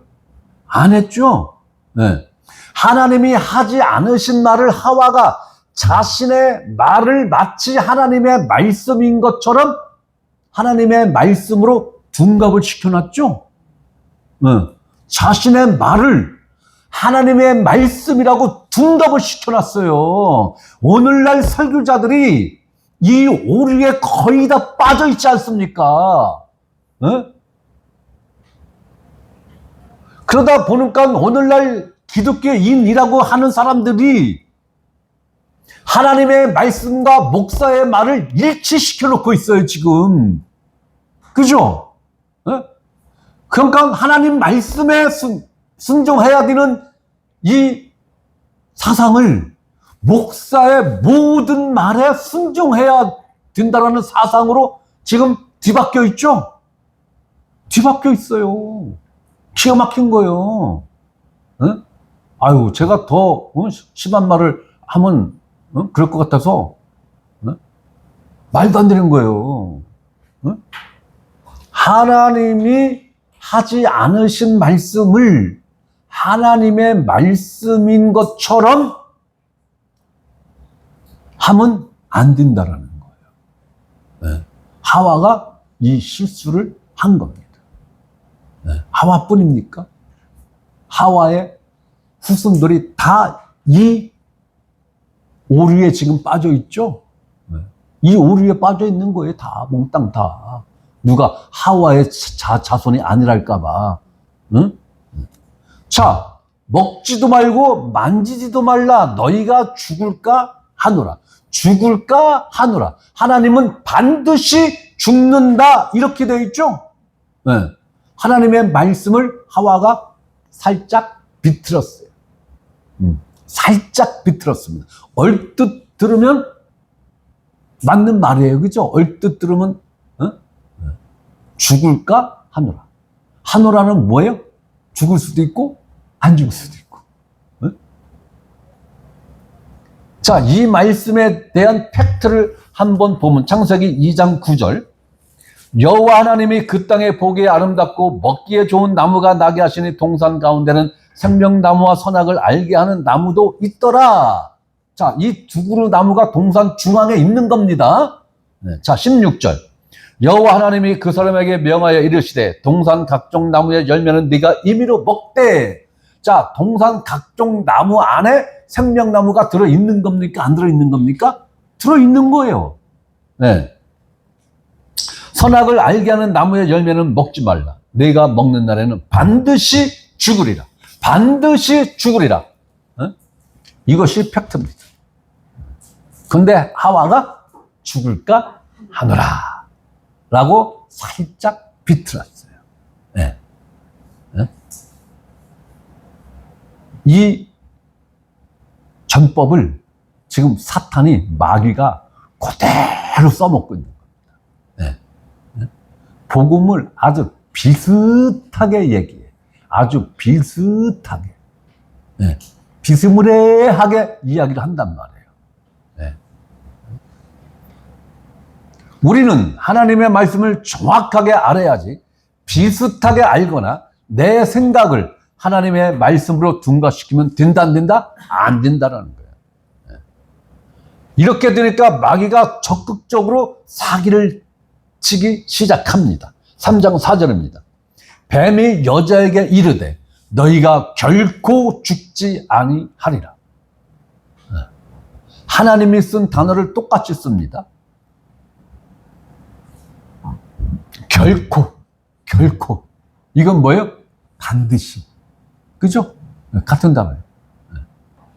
안 했죠? 네. 하나님이 하지 않으신 말을 하와가 자신의 말을 마치 하나님의 말씀인 것처럼 하나님의 말씀으로 둔갑을 시켜놨죠? 네. 자신의 말을 하나님의 말씀이라고 둔갑을 시켜놨어요. 오늘날 설교자들이 이 오류에 거의 다 빠져 있지 않습니까? 네? 그러다 보니까 오늘날 기독교인이라고 하는 사람들이 하나님의 말씀과 목사의 말을 일치시켜 놓고 있어요, 지금. 그죠? 예? 그러니까 하나님 말씀에 순종해야 되는 이 사상을 목사의 모든 말에 순종해야 된다는 사상으로 지금 뒤바뀌어 있죠? 뒤바뀌어 있어요. 기가 막힌 거예요. 예? 아유, 제가 더 심한 말을 하면 그럴 것 같아서 말도 안 되는 거예요. 하나님이 하지 않으신 말씀을 하나님의 말씀인 것처럼 하면 안 된다라는 거예요. 하와가 이 실수를 한 겁니다. 하와뿐입니까? 하와의 후손들이 다 이 오류에 지금 빠져 있죠? 이 오류에 빠져 있는 거예요. 다, 몽땅 다. 누가 하와의 자손이 아니랄까봐. 응? 자, 먹지도 말고 만지지도 말라. 너희가 죽을까 하노라. 죽을까 하노라. 하나님은 반드시 죽는다. 이렇게 되어 있죠? 네. 하나님의 말씀을 하와가 살짝 비틀었어요. 살짝 비틀었습니다. 얼뜻 들으면 맞는 말이에요. 그죠? 얼뜻 들으면 죽을까 하노라. 하노라는 뭐예요? 죽을 수도 있고 안 죽을 수도 있고. 자, 이 말씀에 대한 팩트를 한번 보면 창세기 2장 9절 여호와 하나님이 그 땅에 보기에 아름답고 먹기에 좋은 나무가 나게 하시니 동산 가운데는 생명나무와 선악을 알게 하는 나무도 있더라. 자, 이 두 그루 나무가 동산 중앙에 있는 겁니다. 자, 16절 여호와 하나님이 그 사람에게 명하여 이르시되 동산 각종 나무의 열매는 네가 임의로 먹되. 자, 동산 각종 나무 안에 생명나무가 들어있는 겁니까? 안 들어있는 겁니까? 들어있는 거예요. 네. 선악을 알게 하는 나무의 열매는 먹지 말라. 네가 먹는 날에는 반드시 죽으리라. 반드시 죽으리라. 이것이 팩트입니다. 근데 하와가 죽을까 하노라 라고 살짝 비틀었어요. 네. 네? 이 전법을 지금 사탄이 마귀가 그대로 써먹고 있는 겁니다. 네. 복음을 아주 비슷하게 얘기해. 아주 비슷하게. 네. 비스무리하게 이야기를 한단 말이에요. 네. 우리는 하나님의 말씀을 정확하게 알아야지 비슷하게 알거나 내 생각을 하나님의 말씀으로 둔갑시키면 된다 안 된다? 안 된다라는 거예요. 네. 이렇게 되니까 마귀가 적극적으로 사기를 치기 시작합니다. 3장 4절입니다. 뱀이 여자에게 이르되 너희가 결코 죽지 아니하리라. 하나님이 쓴 단어를 똑같이 씁니다. 결코. 이건 뭐예요? 반드시. 그죠? 같은 단어예요.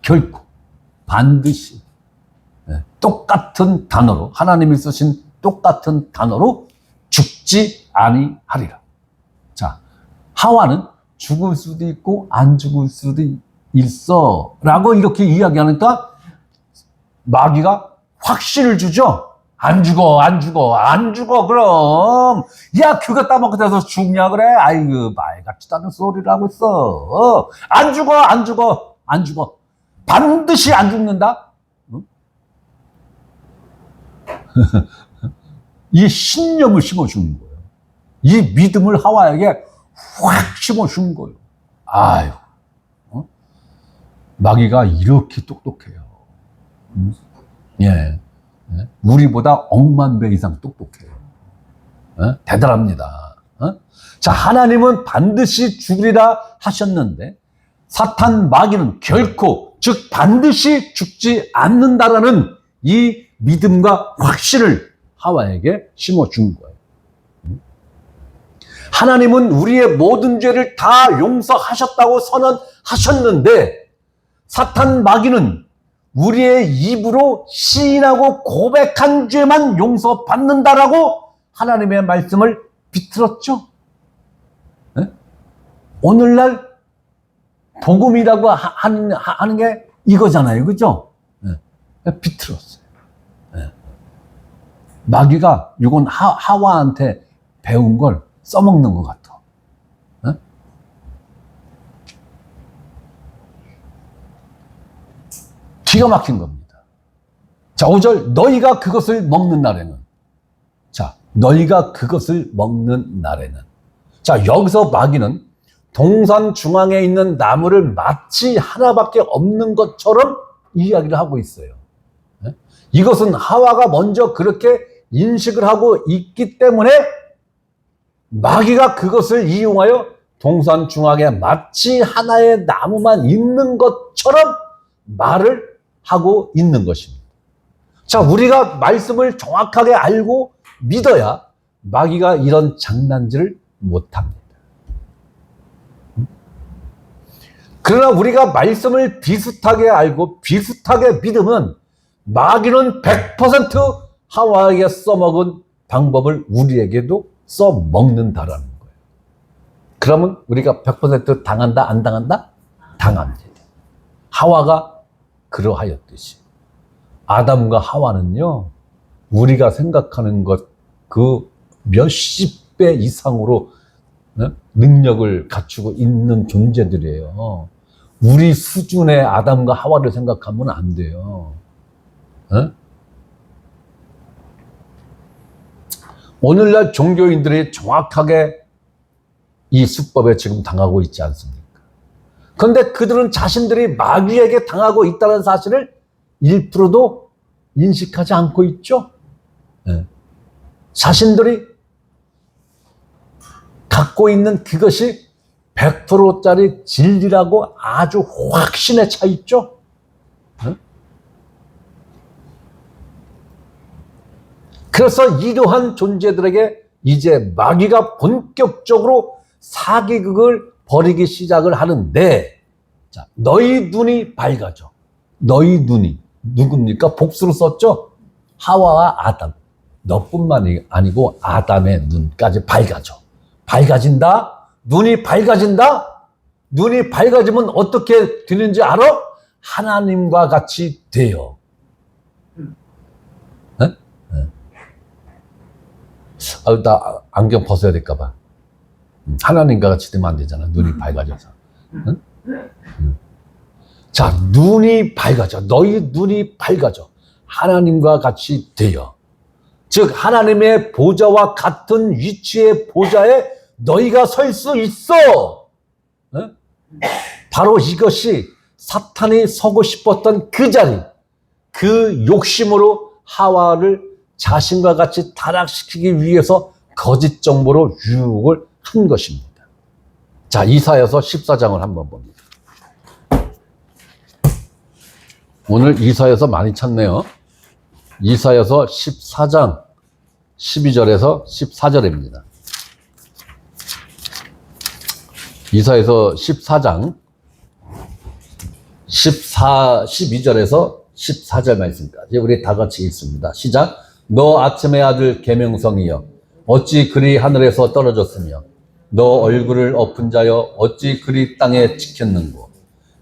결코, 반드시. 똑같은 단어로, 하나님이 쓰신 똑같은 단어로 죽지 아니하리라. 자, 하와는 죽을 수도 있고 안 죽을 수도 있어 라고 이렇게 이야기하니까 마귀가 확신을 주죠. 안 죽어 그럼. 야, 그거 따먹고 돼서 죽냐 그래? 아이고, 말 같지도 않은 소리를 하고 있어. 안 죽어. 반드시 안 죽는다. 응? 이 신념을 심어주는 거예요. 이 믿음을 하와에게 확 심어준 거예요. 아유, 마귀가 이렇게 똑똑해요. 예, 우리보다 억만 배 이상 똑똑해요. 대단합니다. 자, 하나님은 반드시 죽으리라 하셨는데 사탄 마귀는 결코, 즉 반드시 죽지 않는다라는 이 믿음과 확신을 하와에게 심어준 거예요. 하나님은 우리의 모든 죄를 다 용서하셨다고 선언하셨는데 사탄 마귀는 우리의 입으로 시인하고 고백한 죄만 용서받는다라고 하나님의 말씀을 비틀었죠. 네? 오늘날 복음이라고 하는 게 이거잖아요. 그죠? 네. 비틀었어요. 네. 마귀가 이건 하와한테 배운 걸 써먹는 것 같아. 네? 기가 막힌 겁니다. 자, 5절, 너희가 그것을 먹는 날에는. 자, 너희가 그것을 먹는 날에는. 자, 여기서 마귀는 동산 중앙에 있는 나무를 마치 하나밖에 없는 것처럼 이야기를 하고 있어요. 네? 이것은 하와가 먼저 그렇게 인식을 하고 있기 때문에 마귀가 그것을 이용하여 동산 중앙에 마치 하나의 나무만 있는 것처럼 말을 하고 있는 것입니다. 자, 우리가 말씀을 정확하게 알고 믿어야 마귀가 이런 장난질을 못합니다. 그러나 우리가 말씀을 비슷하게 알고 비슷하게 믿으면 마귀는 100% 하와에게 써먹은 방법을 우리에게도 써먹는다라는 거예요. 그러면 우리가 100% 당한다, 안 당한다? 당합니다. 하와가 그러하였듯이. 아담과 하와는요, 우리가 생각하는 것 그 몇십 배 이상으로 능력을 갖추고 있는 존재들이에요. 우리 수준의 아담과 하와를 생각하면 안 돼요. 오늘날 종교인들이 정확하게 이 수법에 지금 당하고 있지 않습니까? 그런데 그들은 자신들이 마귀에게 당하고 있다는 사실을 1%도 인식하지 않고 있죠. 자신들이 갖고 있는 그것이 100%짜리 진리라고 아주 확신에 차 있죠. 그래서 이러한 존재들에게 이제 마귀가 본격적으로 사기극을 벌이기 시작을 하는데, 자, 너희 눈이 밝아져. 너희 눈이 누굽니까? 복수로 썼죠? 하와와 아담. 너뿐만이 아니고 아담의 눈까지 밝아져. 밝아진다? 눈이 밝아진다? 눈이 밝아지면 어떻게 되는지 알아? 하나님과 같이 돼요. 네? 네. 나 안경 벗어야 될까봐. 하나님과 같이 되면 안 되잖아. 눈이 밝아져서. 응? 자, 눈이 밝아져. 너희 눈이 밝아져. 하나님과 같이 되어. 즉 하나님의 보좌와 같은 위치의 보좌에 너희가 설 수 있어. 바로 이것이 사탄이 서고 싶었던 그 자리, 그 욕심으로 하와를 자신과 같이 타락시키기 위해서 거짓 정보로 유혹을 한 것입니다. 자, 이사야서 14장을 한번 봅니다. 오늘 이사야서 많이 찾네요. 이사야서 14장 12절에서 14절입니다. 이사야서 14장 12절에서 14절 말씀까지 우리 다 같이 읽습니다. 시작. 너 아침의 아들 계명성이여 어찌 그리 하늘에서 떨어졌으며 너 얼굴을 엎은 자여 어찌 그리 땅에 찍혔는고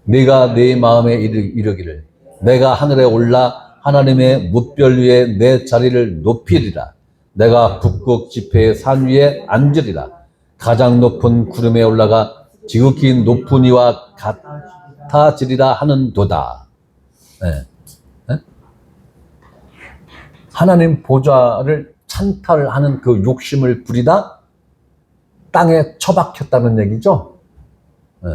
네가 네 마음에 이르기를 내가 하늘에 올라 하나님의 뭇별 위에 내 자리를 높이리라. 내가 북극 지폐의 산 위에 앉으리라. 가장 높은 구름에 올라가 지극히 높은 이와 같아지리라 하는도다. 네. 네? 하나님 보좌를 찬탈을 하는 그 욕심을 부리다 땅에 처박혔다는 얘기죠. 네.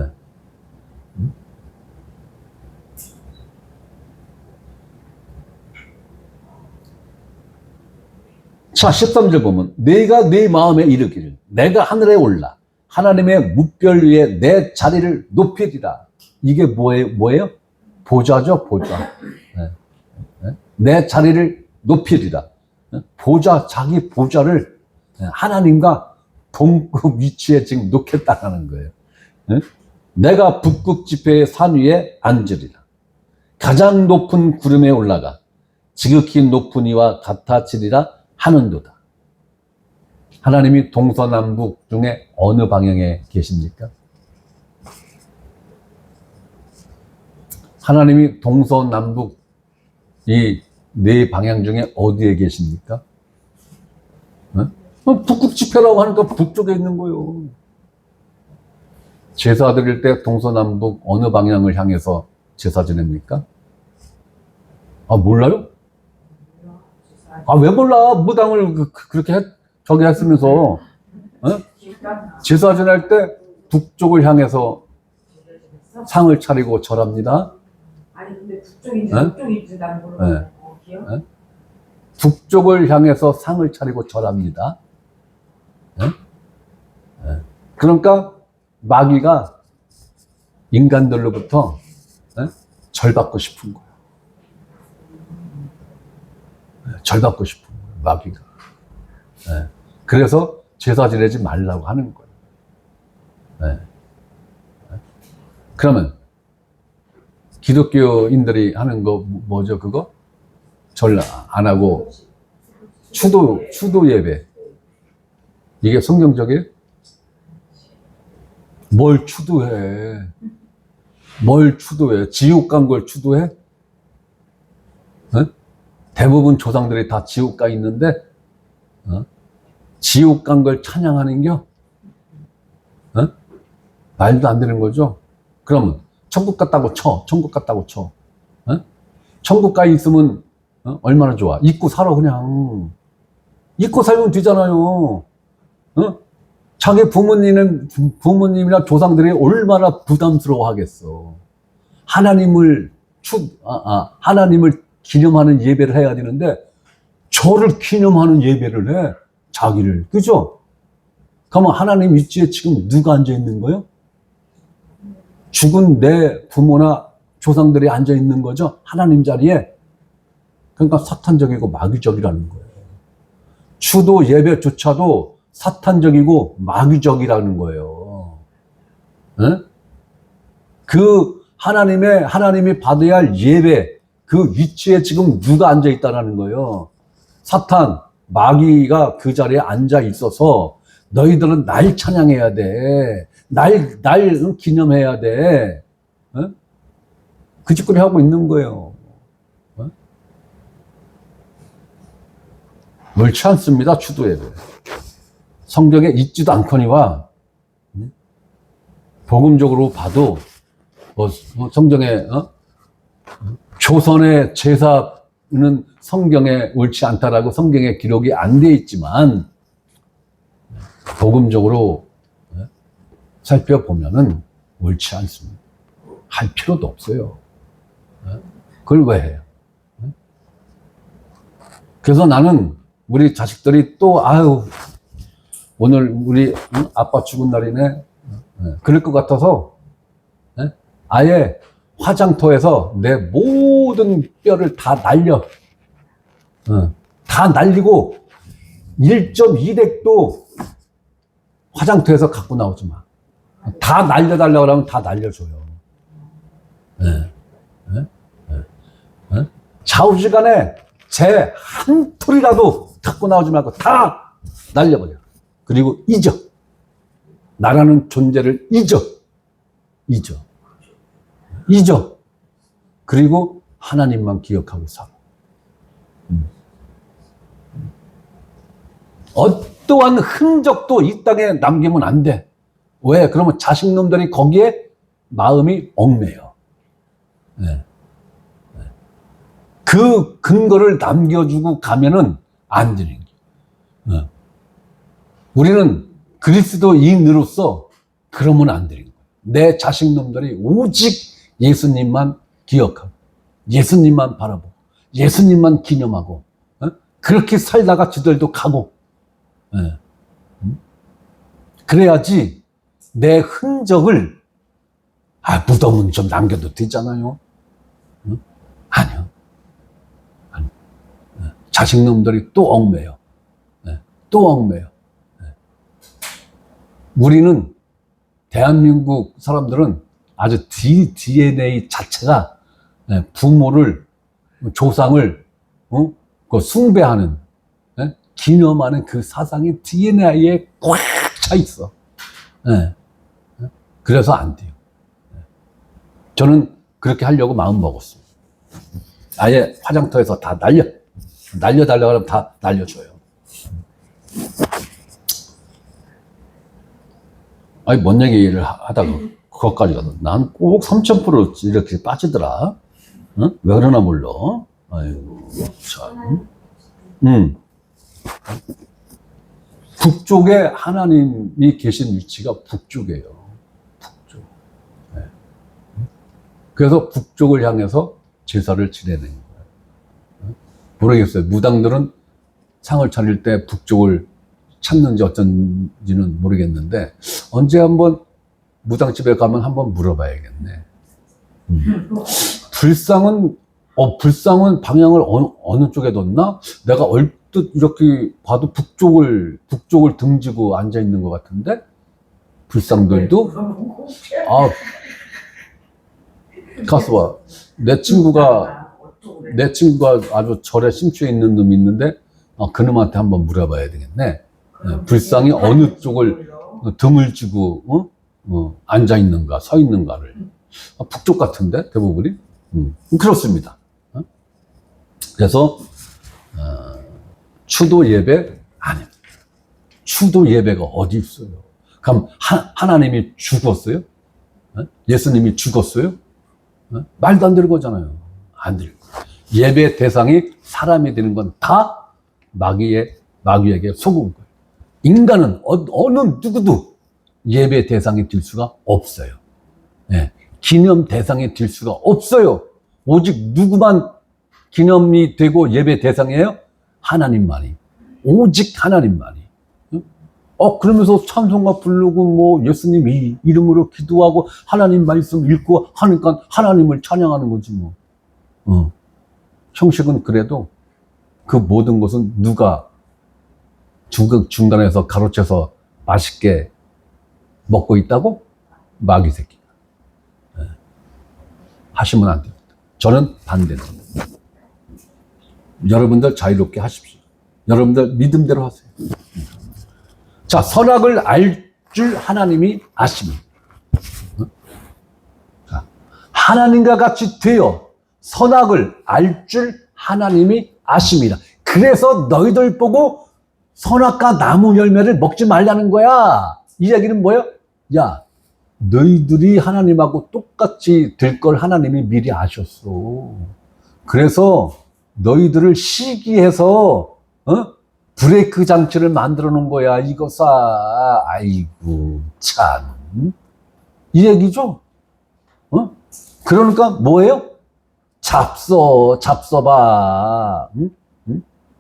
자, 13절 보면 내가 내 마음에 이르기를 내가 하늘에 올라 하나님의 뭇별 위에 내 자리를 높이리라. 이게 뭐예요? 보좌죠, 보좌. 네. 네. 내 자리를 높이리라. 보좌, 자기 보좌를 하나님과 동급 위치에 지금 놓겠다는 거예요. 네. 내가 북극 지폐의 산 위에 앉으리라. 가장 높은 구름에 올라가 지극히 높은 이와 같아지리라 하는도다. 하나님이 동서남북 중에 어느 방향에 계십니까? 하나님이 동서남북 이 네 방향 중에 어디에 계십니까? 북극 지표라고 하니까 북쪽에 있는 거예요. 제사 드릴 때 동서남북 어느 방향을 향해서 제사 지냅니까? 아, 몰라요? 아, 왜 몰라? 무당을 그렇게 저기 했으면서 제사 지낼 때 북쪽을 향해서 상을 차리고 절합니다. 아니 근데 북쪽인지 네? 북쪽인지 난 모르겠어. 기억? 네? 북쪽을 향해서 상을 차리고 절합니다. 네? 네. 그러니까 마귀가 인간들로부터 네? 절받고 싶은 거예요. 네, 절받고 싶은 거예요, 마귀가. 네. 그래서 제사 지내지 말라고 하는 거예요. 네. 네. 그러면 기독교인들이 하는 거 뭐죠, 그거? 절 안 하고 추도 예배. 이게 성경적이에요? 뭘 추도해? 뭘 추도해? 지옥 간 걸 추도해? 어? 대부분 조상들이 다 지옥 가 있는데 지옥 간 걸 찬양하는겨? 말도 안 되는 거죠? 그러면 천국 갔다고 쳐. 천국 갔다고 쳐. 천국 가 있으면 얼마나 좋아. 잊고 살아 그냥. 잊고 살면 되잖아요. 자기 부모님이나 조상들이 얼마나 부담스러워 하겠어. 하나님을 하나님을 기념하는 예배를 해야 되는데 저를 기념하는 예배를 해. 자기를. 그죠? 그러면 하나님 위치에 지금 누가 앉아 있는 거예요? 죽은 내 부모나 조상들이 앉아 있는 거죠. 하나님 자리에. 그러니까 사탄적이고 마귀적이라는 거예요. 추도 예배조차도 사탄적이고 마귀적이라는 거예요. 네? 그 하나님이 받아야 할 예배, 그 위치에 지금 누가 앉아 있다는 거예요. 사탄, 마귀가 그 자리에 앉아 있어서 너희들은 날 찬양해야 돼. 날 기념해야 돼. 네? 그 짓거리 하고 있는 거예요. 옳지 않습니다. 추도 예배. 성경에 있지도 않거니와 복음적으로 봐도 성경에 조선의 제사는 성경에 옳지 않다라고 성경에 기록이 안 돼 있지만 복음적으로 살펴보면은 옳지 않습니다. 할 필요도 없어요. 그걸 왜 해요? 그래서 나는 우리 자식들이 또 오늘 우리 아빠 죽은 날이네. 그럴 것 같아서 아예 화장터에서 내 모든 뼈를 다 날려. 다 날리고 1.2렉도 화장터에서 갖고 나오지 마. 다 날려달라고 하면 다 날려줘요. 좌우지간에 제 한 톨이라도 갖고 나오지 말고 다 날려버려. 그리고 잊어. 나라는 존재를 잊어. 그리고 하나님만 기억하고 살아. 어떠한 흔적도 이 땅에 남기면 안 돼. 왜? 그러면 자식놈들이 거기에 마음이 얽매여. 그 근거를 남겨주고 가면은 안 되는 거예요. 우리는 그리스도인으로서 그러면 안 되는 거예요. 내 자식놈들이 오직 예수님만 기억하고, 예수님만 바라보고, 예수님만 기념하고, 그렇게 살다가 지들도 가고, 그래야지 내 흔적을, 무덤은 좀 남겨도 되잖아요. 아니요. 자식놈들이 또 얽매여. 또 얽매여. 우리는, 대한민국 사람들은 아주 DNA 자체가 부모를, 조상을, 그 숭배하는, 기념하는 그 사상이 DNA에 꽉 차 있어. 그래서 안 돼요. 저는 그렇게 하려고 마음 먹었어요. 아예 화장터에서 다 날려달라고 하면 다 날려줘요. 아니, 뭔 얘기를 하다가 그것까지 가서 난 꼭 3000% 이렇게 빠지더라. 왜 그러나 몰라. 아이고, 참. 북쪽에 하나님이 계신 위치가 북쪽이에요. 북쪽. 그래서 북쪽을 향해서 제사를 지내는 거예요. 모르겠어요. 무당들은 상을 차릴 때 북쪽을 찾는지 어쩐지는 모르겠는데, 언제 한번 무당집에 가면 한번 물어봐야겠네. 불상은 방향을 어느 쪽에 뒀나? 내가 얼뜻 이렇게 봐도 북쪽을 등지고 앉아 있는 것 같은데? 불상들도? 가서 봐. 내 친구가 아주 절에 심취해 있는 놈이 있는데, 그놈한테 한번 물어봐야 되겠네. 불상이 어느 쪽을 등을 쥐고, 앉아 있는가, 서 있는가를. 북쪽 같은데, 대부분이? 그렇습니다. 그래서, 추도 예배? 아닙니다. 추도 예배가 어디 있어요? 그럼, 하나님이 죽었어요? 예수님이 죽었어요? 말도 안 되는 거잖아요. 안 되는 거. 예배 대상이 사람이 되는 건 다 마귀에게 속은 거예요. 인간은 어느 누구도 예배 대상이 될 수가 없어요. 기념 대상이 될 수가 없어요. 오직 누구만 기념이 되고 예배 대상이에요? 하나님만이. 오직 하나님만이. 그러면서 찬송가 부르고 예수님 이름으로 기도하고 하나님 말씀 읽고 하니까 하나님을 찬양하는 거지 뭐. 형식은 그래도 그 모든 것은 누가 중간에서 가로채서 맛있게 먹고 있다고? 마귀 새끼가. 하시면 안 됩니다. 저는 반대입니다. 여러분들 자유롭게 하십시오. 여러분들 믿음대로 하세요. 자, 선악을 알 줄 하나님이 아십니다. 하나님과 같이 되어 선악을 알 줄 하나님이 아십니다. 그래서 너희들 보고 선악과 나무 열매를 먹지 말라는 거야. 이 얘기는 뭐예요? 야, 너희들이 하나님하고 똑같이 될 걸 하나님이 미리 아셨어. 그래서 너희들을 시기해서 브레이크 장치를 만들어 놓은 거야. 이거사. 아이고 참. 이 얘기죠. 그러니까 뭐예요? 잡숴봐.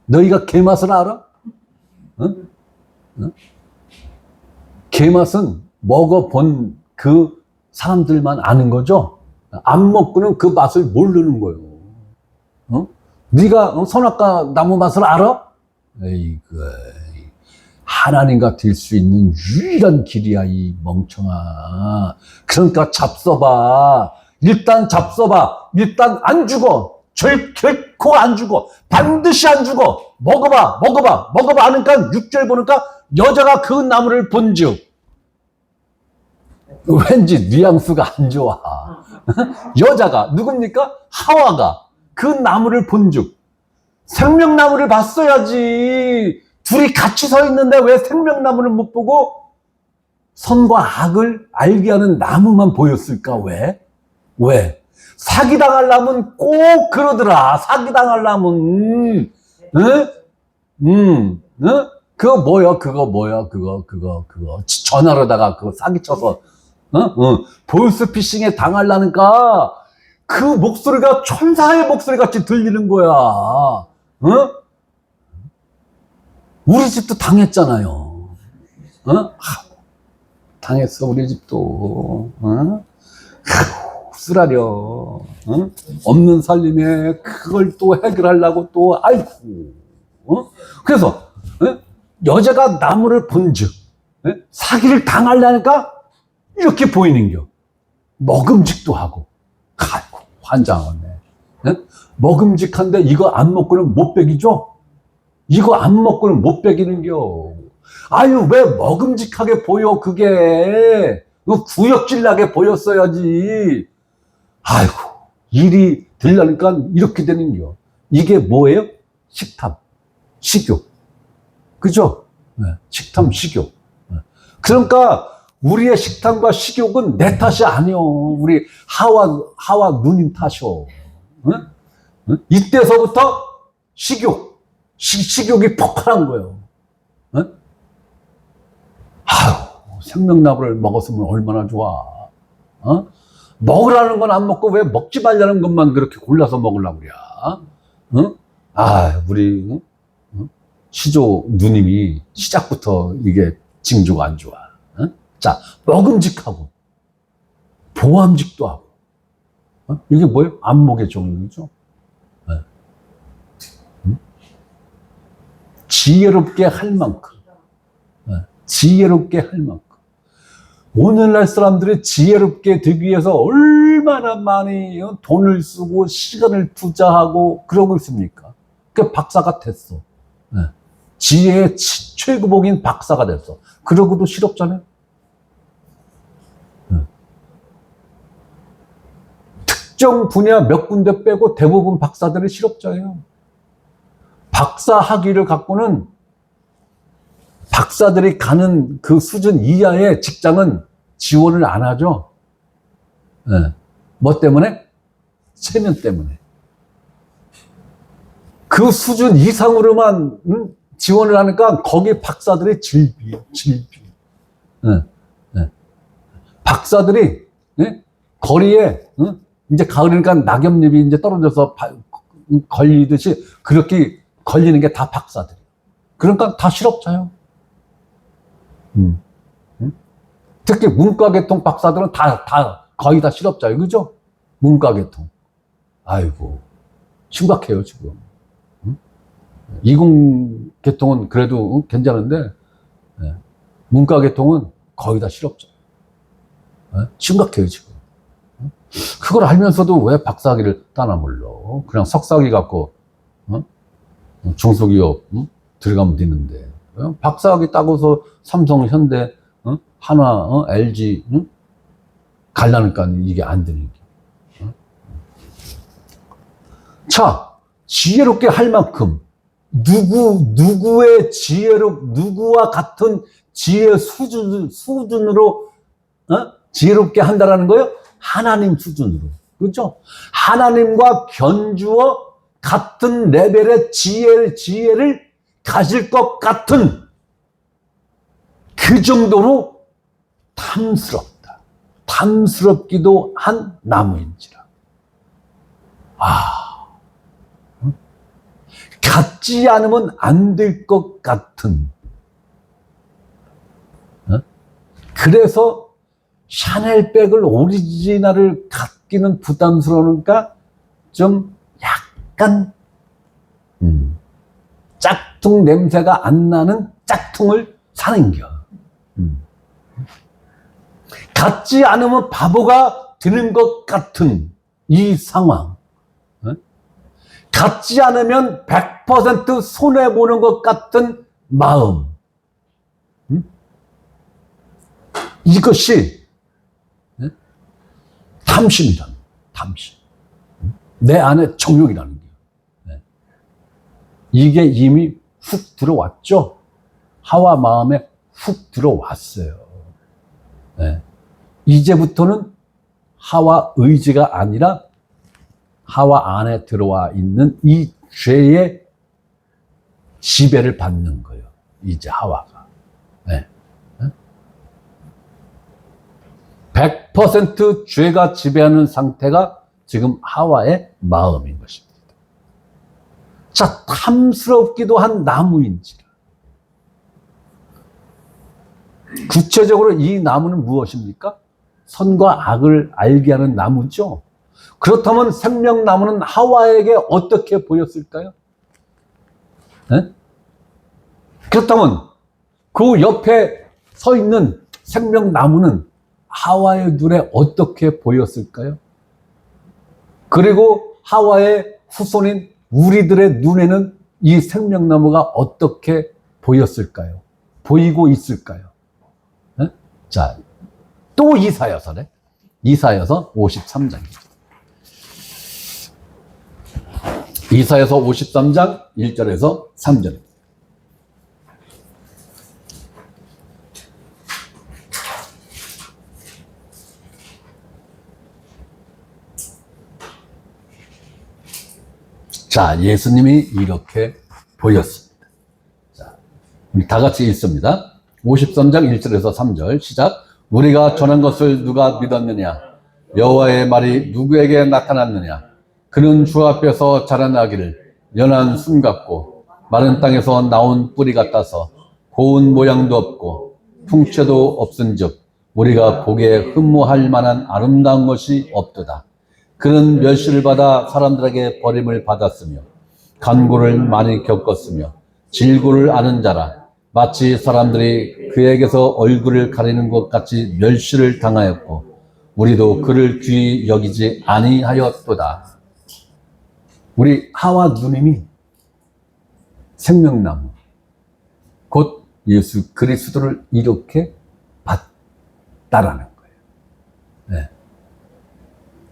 너희가 개맛을 알아? 개맛은 먹어본 그 사람들만 아는 거죠. 안 먹고는 그 맛을 모르는 거예요. 네가 선악과 나무 맛을 알아? 에이그, 하나님과 될 수 있는 유일한 길이야, 이 멍청아. 그러니까 잡숴봐. 일단 잡숴봐. 일단 안 죽어. 결코 안 죽어. 반드시 안 죽어. 먹어봐. 하니까 6절 보니까 여자가 그 나무를 본즉 왠지 뉘앙스가 안 좋아. 여자가 누굽니까? 하와가 그 나무를 본즉 생명나무를 봤어야지. 둘이 같이 서 있는데 왜 생명나무를 못 보고 선과 악을 알게 하는 나무만 보였을까? 왜? 사기당하려면 꼭 그러더라. 사기당하려면. 그거 뭐야? 전화로다가 그거 사기쳐서, 보이스피싱에 당하려니까 그 목소리가 천사의 목소리 같이 들리는 거야. 우리 집도 당했잖아요. 당했어, 우리 집도. 쓰라려. 없는 살림에 그걸 또 해결하려고 또, 아이고. 그래서, 여자가 나무를 본즉, 사기를 당하려니까 이렇게 보이는겨. 먹음직도 하고. 아이고, 환장하네. 네? 먹음직한데 이거 안 먹고는 못 먹이죠? 이거 안 먹고는 못 먹이는겨. 아유, 왜 먹음직하게 보여, 그게. 구역질 나게 보였어야지. 아이고, 일이 들려니까 이렇게 되는겨. 이게 뭐예요? 식탐, 식욕. 그죠? 네, 식탐, 식욕. 네. 그러니까 우리의 식탐과 식욕은 내 탓이 아니요. 우리 하와 누님 탓이요. 응? 응? 이때서부터 식욕이 폭발한 거예요. 응? 아유, 생명나무를 먹었으면 얼마나 좋아. 어? 먹으라는 건 안 먹고 왜 먹지 말라는 것만 그렇게 골라서 먹으려고 그래. 응? 아, 우리 시조 누님이 시작부터 이게 징조가 안 좋아. 응? 자, 먹음직하고 보암직도 하고. 어? 이게 뭐예요? 안목의 종류죠. 네. 응? 지혜롭게 할 만큼. 네. 지혜롭게 할 만큼. 오늘날 사람들이 지혜롭게 되기 위해서 얼마나 많이 돈을 쓰고 시간을 투자하고 그러고 있습니까? 그 박사가 됐어. 네. 지혜의 최고봉인 박사가 됐어. 그러고도 실업자네. 네. 특정 분야 몇 군데 빼고 대부분 박사들이 실업자예요. 박사 학위를 갖고는 박사들이 가는 그 수준 이하의 직장은 지원을 안 하죠. 네. 뭐 때문에? 체면 때문에. 그 수준 이상으로만 지원을 하니까 거기 박사들이 질비. 네. 네. 박사들이 네? 거리에 이제 가을이니까 낙엽잎이 이제 떨어져서 걸리듯이 그렇게 걸리는 게 다 박사들. 그러니까 다 실업자요. 특히 문과계통 박사들은 거의 다 실업자예요. 그죠? 문과계통. 아이고, 심각해요, 지금. 이공계통은 그래도 괜찮은데, 문과계통은 거의 다 실업자. 심각해요, 지금. 그걸 알면서도 왜 박사학위를 따나 몰라. 그냥 석사학위 갖고, 중소기업, 들어가면 되는데. 박사학위 따고서 삼성, 현대, 한화, LG, 갈라니까 이게 안 되는 게. 자, 지혜롭게 할 만큼, 누구의 누구와 같은 지혜 수준으로, 지혜롭게 한다라는 거예요? 하나님 수준으로. 그죠? 하나님과 견주어 같은 레벨의 지혜를 가질 것 같은 그 정도로 탐스럽다. 탐스럽기도 한 나무인지라. 갖지 않으면 안 될 것 같은. 그래서 샤넬백을 오리지널을 갖기는 부담스러우니까 좀 약간 짝퉁 냄새가 안 나는 짝퉁을 사는겨. 갖지 않으면 바보가 되는 것 같은 이 상황. 갖지 않으면 100% 손해보는 것 같은 마음. 이것이 탐심이란, 탐심. 내 안에 정욕이라는 게. 이게 이미 훅 들어왔죠? 하와 마음에 훅 들어왔어요. 이제부터는 하와 의지가 아니라 하와 안에 들어와 있는 이 죄의 지배를 받는 거예요. 이제 하와가. 100% 죄가 지배하는 상태가 지금 하와의 마음인 것입니다. 자, 탐스럽기도 한 나무인지라. 구체적으로 이 나무는 무엇입니까? 선과 악을 알게 하는 나무죠. 그렇다면 생명나무는 하와에게 어떻게 보였을까요? 그렇다면 그 옆에 서 있는 생명나무는 하와의 눈에 어떻게 보였을까요? 그리고 하와의 후손인 우리들의 눈에는 이 생명나무가 어떻게 보였을까요? 보이고 있을까요? 네? 자, 또 이사야서네. 이사야서 53장입니다. 이사야서 53장 1절에서 3절입니다. 자, 예수님이 이렇게 보였습니다. 자, 우리 다 같이 읽습니다. 53장 1절에서 3절 시작. 우리가 전한 것을 누가 믿었느냐? 여호와의 말이 누구에게 나타났느냐? 그는 주 앞에서 자라나기를 연한 순 같고 마른 땅에서 나온 뿌리 같아서 고운 모양도 없고 풍채도 없은즉 우리가 보기에 흠모할 만한 아름다운 것이 없도다. 그는 멸시를 받아 사람들에게 버림을 받았으며 간고를 많이 겪었으며 질고를 아는 자라. 마치 사람들이 그에게서 얼굴을 가리는 것 같이 멸시를 당하였고 우리도 그를 귀히 여기지 아니하였도다. 우리 하와 누님이 생명나무 곧 예수 그리스도를 이렇게 봤다라는 거예요. 네.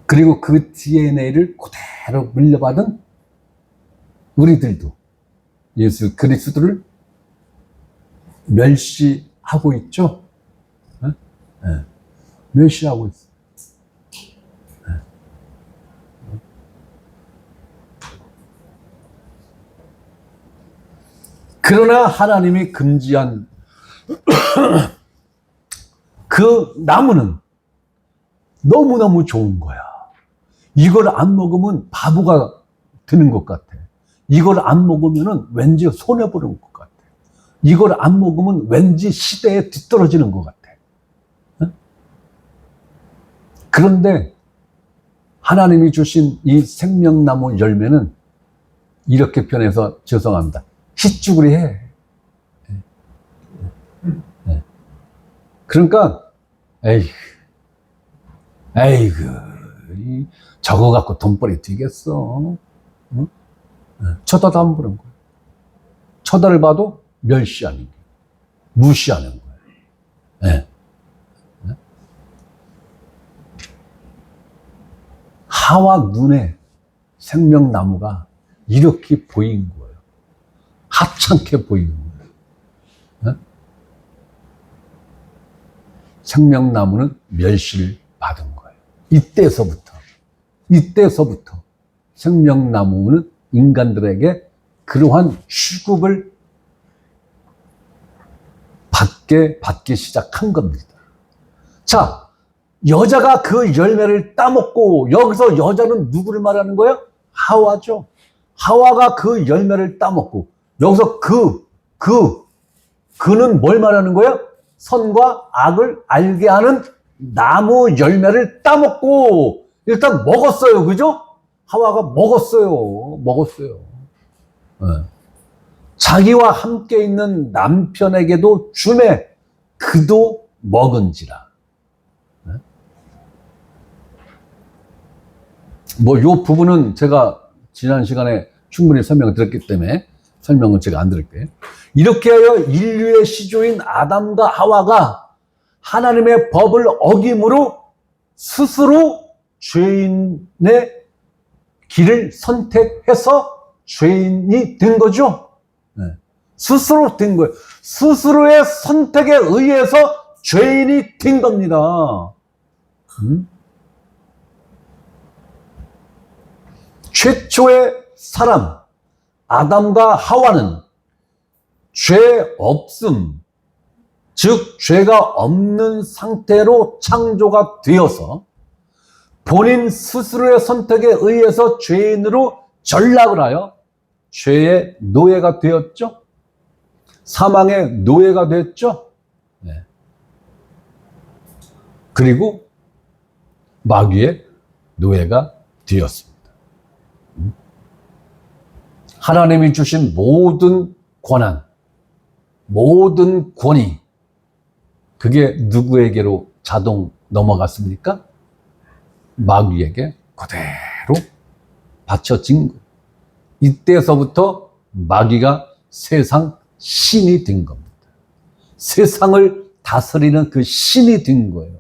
그리고 그 DNA를 그대로 물려받은 우리들도 예수 그리스도를 멸시하고 있죠. 네? 네. 멸시하고 있어요. 네. 그러나 하나님이 금지한 그 나무는 너무너무 좋은 거야. 이걸 안 먹으면 바보가 되는 것 같아. 이걸 안 먹으면 왠지 손해보는 것 같아. 이걸 안 먹으면 왠지 시대에 뒤떨어지는 것 같아. 응? 그런데 하나님이 주신 이 생명나무 열매는 이렇게 표현해서 죄송합니다. 희쭈그리해. 그러니까 에이그 저거 갖고 돈벌이 되겠어. 응? 쳐다도 안 보는 거야. 쳐다를 봐도 멸시하는 거야. 무시하는 거야. 네. 네? 하와 눈에 생명나무가 이렇게 보인 거예요. 하찮게 보이는 거예요. 네? 생명나무는 멸시를 받은 거예요. 이때서부터 생명나무는 인간들에게 그러한 취급을 받기 시작한 겁니다. 자, 여자가 그 열매를 따먹고, 여기서 여자는 누구를 말하는 거예요? 하와죠. 하와가 그 열매를 따먹고, 여기서 그는 뭘 말하는 거예요? 선과 악을 알게 하는 나무 열매를 따먹고 일단 먹었어요. 그죠? 하와가 먹었어요. 네. 자기와 함께 있는 남편에게도 주매 그도 먹은지라. 네? 뭐 요 부분은 제가 지난 시간에 충분히 설명을 드렸기 때문에 설명은 제가 안 드릴게요. 이렇게 하여 인류의 시조인 아담과 하와가 하나님의 법을 어김으로 스스로 죄인의 길을 선택해서 죄인이 된 거죠. 네. 스스로 된 거예요. 스스로의 선택에 의해서 죄인이 된 겁니다. 최초의 사람 아담과 하와는 죄 없음, 즉 죄가 없는 상태로 창조가 되어서 본인 스스로의 선택에 의해서 죄인으로 전락을 하여 죄의 노예가 되었죠. 사망의 노예가 됐죠. 네. 그리고 마귀의 노예가 되었습니다. 하나님이 주신 모든 권한, 모든 권위, 그게 누구에게로 자동 넘어갔습니까? 마귀에게 그대로 바쳐진 거예요. 이때서부터 마귀가 세상 신이 된 겁니다. 세상을 다스리는 그 신이 된 거예요.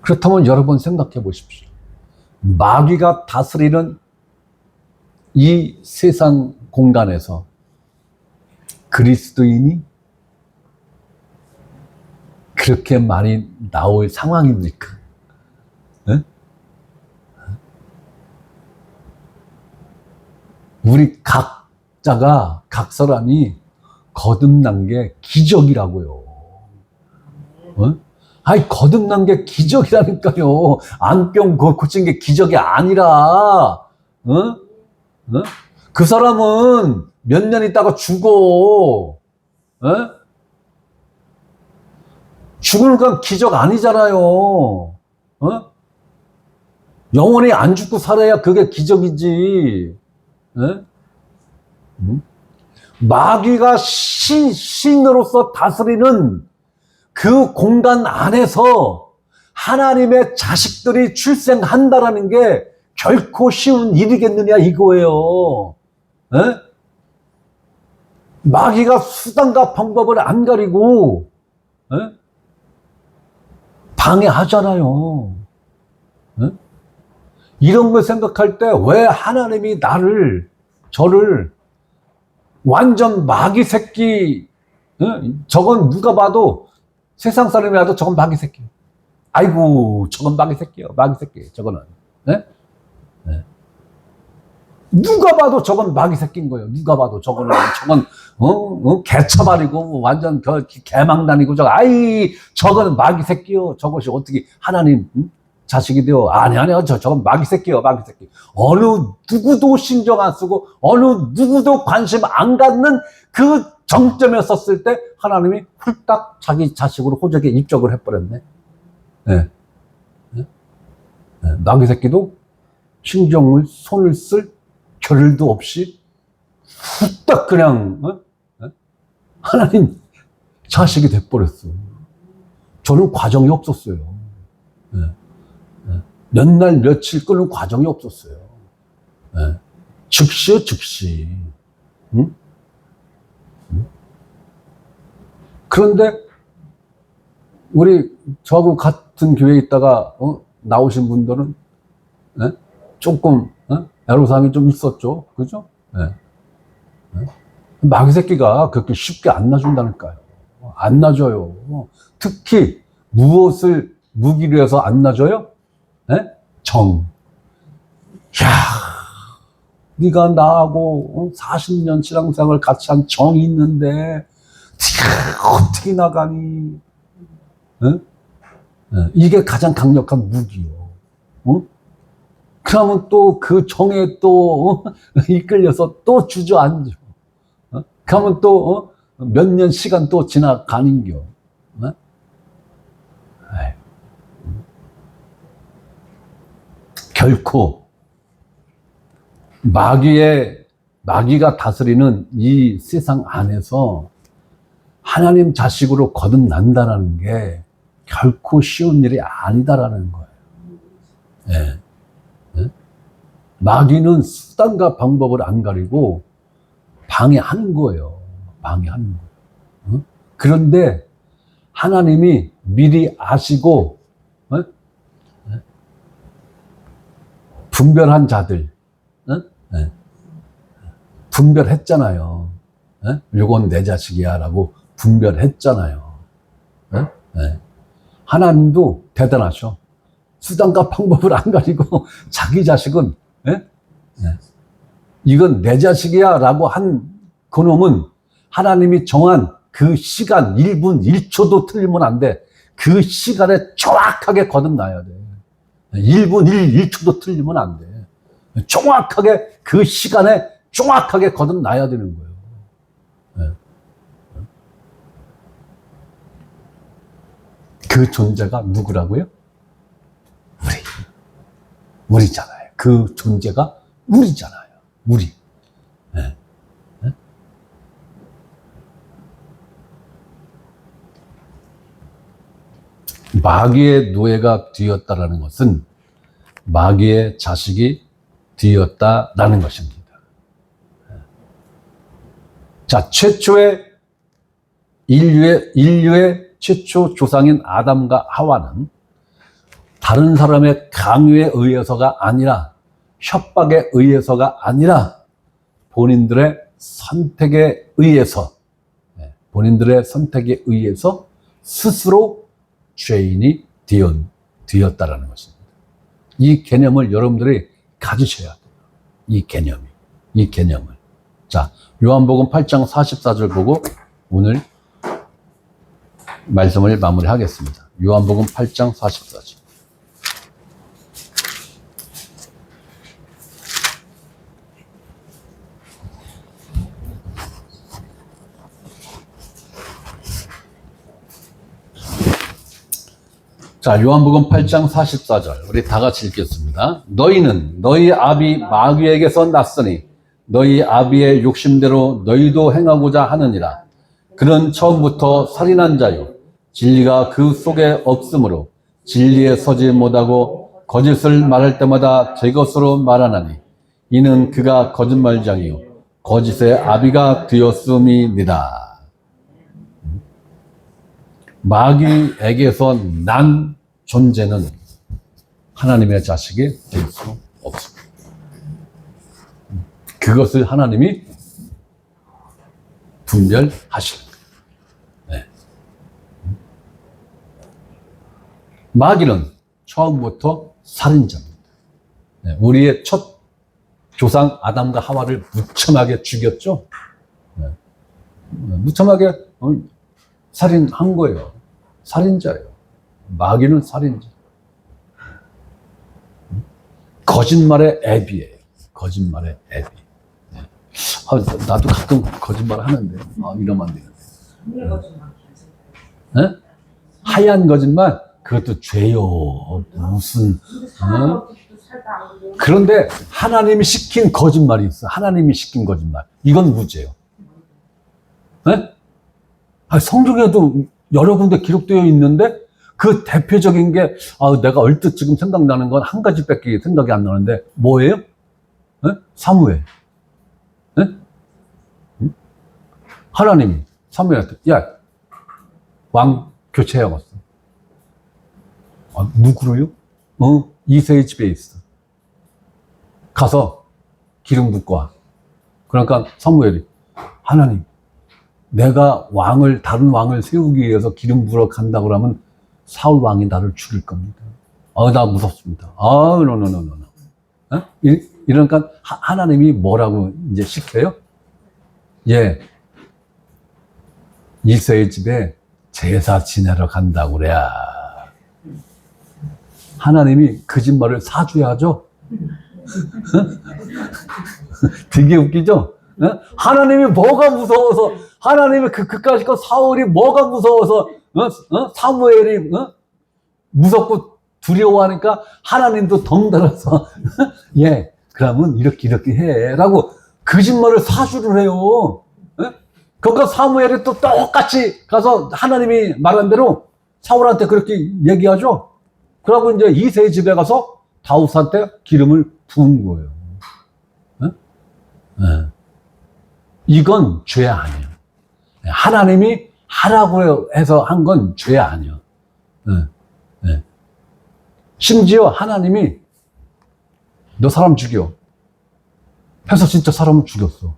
그렇다면 여러분 생각해 보십시오. 마귀가 다스리는 이 세상 공간에서 그리스도인이 그렇게 많이 나올 상황입니까? 네? 우리 각자가, 각 사람이 거듭난 게 기적이라고요. 어? 아니, 거듭난 게 기적이라니까요. 안병 고친 게 기적이 아니라, 그 사람은 몇 년 있다가 죽어. 죽으는 건 기적 아니잖아요. 영원히 안 죽고 살아야 그게 기적이지. 마귀가 신으로서 다스리는 그 공간 안에서 하나님의 자식들이 출생한다라는 게 결코 쉬운 일이겠느냐 이거예요. 마귀가 수단과 방법을 안 가리고 방해하잖아요. 이런 걸 생각할 때 왜 하나님이 저를 완전 마귀 새끼, 저건 누가 봐도 세상 사람이라도 저건 마귀 새끼. 아이고, 저건 마귀 새끼요. 마귀 새끼. 저거는. 누가 봐도 저건 마귀 새끼인 거예요. 누가 봐도 저건 개차발이고 완전 개망단이고 저건 마귀 새끼요. 저것이 어떻게 하나님 자식이 되어? 아니요. 저건 마귀 새끼요. 마귀 새끼. 어느 누구도 신경 안 쓰고 어느 누구도 관심 안 갖는 그 정점에 섰을 때 하나님이 훌딱 자기 자식으로 호적에 입적을 해버렸네. 마귀 새끼도 손을 쓸 겨를도 없이 훌딱 그냥 하나님 자식이 돼버렸어. 저는 과정이 없었어요. 몇 날 며칠 끄는 과정이 없었어요. 즉시요, 즉시. 그런데 저하고 같은 교회에 있다가 나오신 분들은 조금 애로사항이 좀 있었죠. 그죠? 마귀 새끼가 그렇게 쉽게 안 놔준다니까요. 안 놔줘요. 특히 무엇을 무기로 해서 안 놔줘요? 정. 야, 네가 나하고 40년 신앙생활 같이 한 정이 있는데 네가 어떻게 나가니? 이게 가장 강력한 무기요. 그러면 또 그 정에 또 이끌려서 또 주저앉아. 그러면 또 몇 년 시간 또 지나가는겨. 결코 마귀가 다스리는 이 세상 안에서 하나님 자식으로 거듭난다는 게 결코 쉬운 일이 아니다라는 거예요. 마귀는 수단과 방법을 안 가리고 방해하는 거예요. 방해하는 거예요. 그런데 하나님이 미리 아시고 분별한 자들 분별했잖아요. 이건 내 자식이야 라고 분별했잖아요. 하나님도 대단하셔. 수단과 방법을 안 가리고 자기 자식은 이건 내 자식이야 라고 한 그놈은 하나님이 정한 그 시간 1분 1초도 틀리면 안 돼. 그 시간에 정확하게 거듭나야 돼. 1분 1초도 틀리면 안 돼. 정확하게 그 시간에 정확하게 거듭나야 되는 거예요. 그 존재가 누구라고요? 우리잖아요. 그 존재가 우리잖아요. 우리. 마귀의 노예가 되었다라는 것은 마귀의 자식이 되었다라는 것입니다. 자, 인류의 최초 조상인 아담과 하와는 다른 사람의 강요에 의해서가 아니라, 협박에 의해서가 아니라 본인들의 선택에 의해서 스스로 죄인이 되었다라는 것입니다. 이 개념을 여러분들이 가지셔야 돼요. 이 개념을. 자, 요한복음 8장 44절 보고 오늘 말씀을 마무리하겠습니다. 요한복음 8장 44절. 자, 요한복음 8장 44절. 우리 다 같이 읽겠습니다. 너희는 너희 아비 마귀에게서 났으니 너희 아비의 욕심대로 너희도 행하고자 하느니라. 그는 처음부터 살인한 자요 진리가 그 속에 없으므로 진리에 서지 못하고 거짓을 말할 때마다 제 것으로 말하나니 이는 그가 거짓말장이요 거짓의 아비가 되었음이니라. 마귀에게서 난 존재는 하나님의 자식이 될 수 없습니다. 그것을 하나님이 분별하시는 거예요. 네. 마귀는 처음부터 살인자입니다. 네. 우리의 첫 조상 아담과 하와를 무참하게 죽였죠. 네. 무참하게 살인한 거예요. 살인자예요. 마귀는 살인자. 거짓말의 앱이에요. 거짓말의 앱이. 나도 가끔 거짓말 하는데, 이러면 안 되는데. 네? 하얀 거짓말? 그것도 죄요. 무슨, 그런데 하나님이 시킨 거짓말이 있어. 하나님이 시킨 거짓말. 이건 무죄요. 네? 성경에도 여러 군데 기록되어 있는데, 그 대표적인 게, 내가 얼뜻 지금 생각나는 건 한 가지밖에 생각이 안 나는데, 뭐예요? 네? 사무엘. 네? 하나님이 사무엘한테, 야, 왕 교체해왔어. 누구를요? 이새의 집에 있어. 가서 기름 붓고 와. 그러니까 사무엘이, 하나님, 내가 다른 왕을 세우기 위해서 기름 부러 간다고 그러면 사울 왕이 나를 죽일 겁니다. 나 무섭습니다. 노. 이러니까 하나님이 뭐라고 이제 시켜요? 예. 이새의 집에 제사 지내러 간다고 그래야. 하나님이 거짓말을 사줘야죠. 되게 웃기죠? 하나님이 뭐가 무서워서, 하나님이 그까짓 거 사울이 뭐가 무서워서, 사무엘이, 무섭고 두려워하니까 하나님도 덩달아서, 예, 그러면 이렇게 해. 라고 거짓말을 사주를 해요. 그러니까 사무엘이 또 똑같이 가서 하나님이 말한 대로 사울한테 그렇게 얘기하죠. 그러고 이제 이새의 집에 가서 다윗한테 기름을 부은 거예요. 이건 죄 아니에요. 하나님이 하라고 해서 한 건 죄 아니에요. 심지어 하나님이 너 사람 죽여 해서 진짜 사람을 죽였어.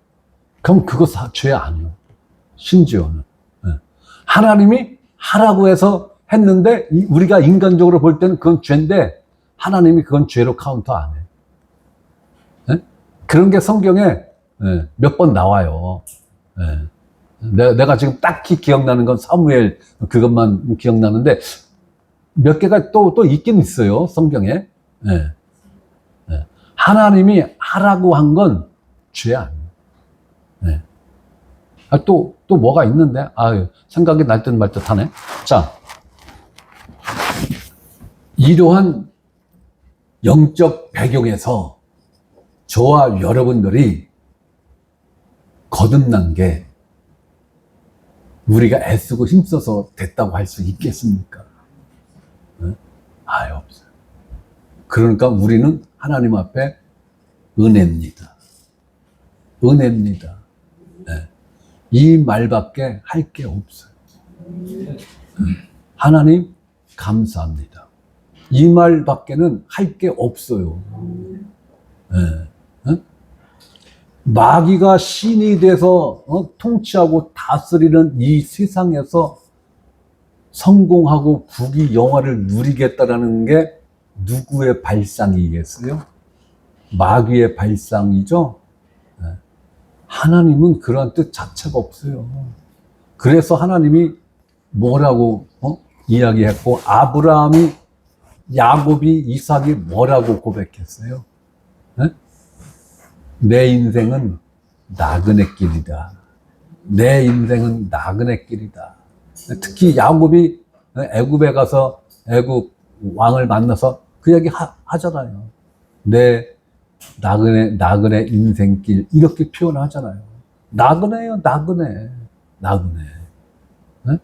그럼 그거 죄 아니에요. 심지어는. 하나님이 하라고 해서 했는데 우리가 인간적으로 볼 때는 그건 죄인데 하나님이 그건 죄로 카운터 안 해. 그런 게 성경에 몇 번 나와요. 내가 지금 딱히 기억나는 건 사무엘 그것만 기억나는데 몇 개가 또 있긴 있어요. 성경에. 하나님이 하라고 한 건 죄 아니에요. 또 뭐가 있는데? 생각이 날 듯 말 듯 하네. 자, 이러한 영적 배경에서 저와 여러분들이 거듭난 게 우리가 애쓰고 힘써서 됐다고 할 수 있겠습니까? 아예 없어요. 그러니까 우리는 하나님 앞에 은혜입니다. 은혜입니다. 네. 이 말밖에 할 게 없어요. 하나님 감사합니다. 이 말밖에는 할 게 없어요. 네. 마귀가 신이 돼서 통치하고 다스리는 이 세상에서 성공하고 부귀 영화를 누리겠다라는 게 누구의 발상이겠어요? 마귀의 발상이죠. 하나님은 그러한 뜻 자체가 없어요. 그래서 하나님이 뭐라고 이야기했고, 아브라함이, 야곱이, 이삭이 뭐라고 고백했어요? 내 인생은 나그네 길이다. 내 인생은 나그네 길이다. 특히 야곱이 애굽에 가서 애굽 왕을 만나서 그 얘기 하잖아요. 내 나그네 인생길, 이렇게 표현하잖아요. 나그네요, 나그네. 네?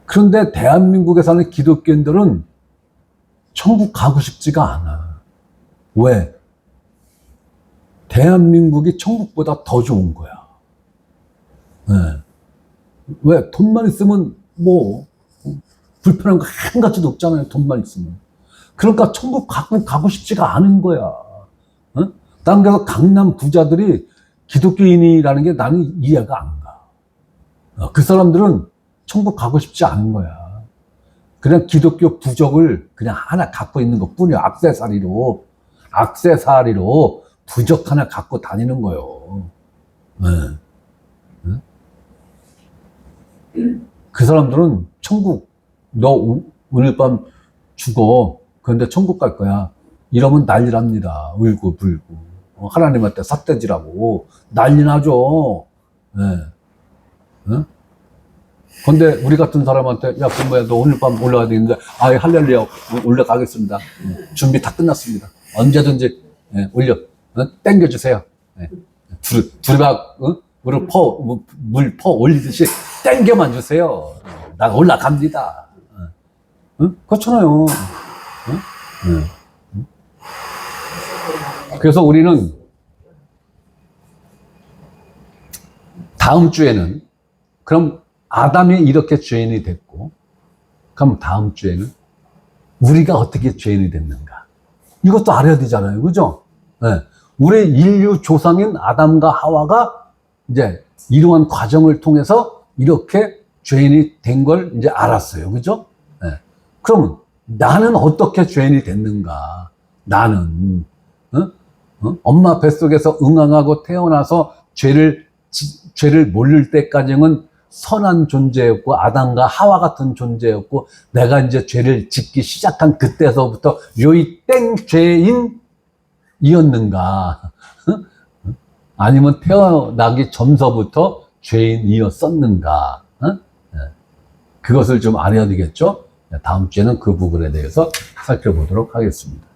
그런데 대한민국에 사는 기독교인들은 천국 가고 싶지가 않아. 왜? 대한민국이 천국보다 더 좋은 거야. 네. 왜? 돈만 있으면 뭐 불편한 거 한 가지도 없잖아요. 돈만 있으면. 그러니까 천국 가고 싶지가 않은 거야. 난 그래서 강남 부자들이 기독교인이라는 게 나는 이해가 안 가. 그 사람들은 천국 가고 싶지 않은 거야. 그냥 기독교 부적을 그냥 하나 갖고 있는 것 뿐이야. 액세서리로 부적 하나 갖고 다니는 거예요. 그 사람들은 천국, 너 오늘 밤 죽어. 그런데 천국 갈 거야. 이러면 난리납니다. 울고 불고. 하나님한테 삿대질하고 난리 나죠. 근데 우리 같은 사람한테, 야, 부모야, 너 오늘 밤 올라가야 되는데, 아, 할렐루야, 올라가겠습니다. 준비 다 끝났습니다. 언제든지 올려, 땡겨주세요. 두리박 물 퍼 올리듯이 땡겨만 주세요. 난 올라갑니다. 그렇잖아요. 그래서 우리는 다음 주에는, 그럼 아담이 이렇게 죄인이 됐고, 그럼 다음 주에는 우리가 어떻게 죄인이 됐는가? 이것도 알아야 되잖아요. 그죠? 네. 우리 인류 조상인 아담과 하와가 이제 이러한 과정을 통해서 이렇게 죄인이 된 걸 이제 알았어요. 그죠? 네. 그러면 나는 어떻게 죄인이 됐는가? 나는, 엄마 뱃속에서 응앙하고 태어나서 죄를 모를 때까지는 선한 존재였고, 아담과 하와 같은 존재였고, 내가 이제 죄를 짓기 시작한 그때서부터 요이 땡 죄인이었는가? 아니면 태어나기 전서부터 죄인이었었는가? 그것을 좀 알아야 되겠죠? 다음 주에는 그 부분에 대해서 살펴보도록 하겠습니다.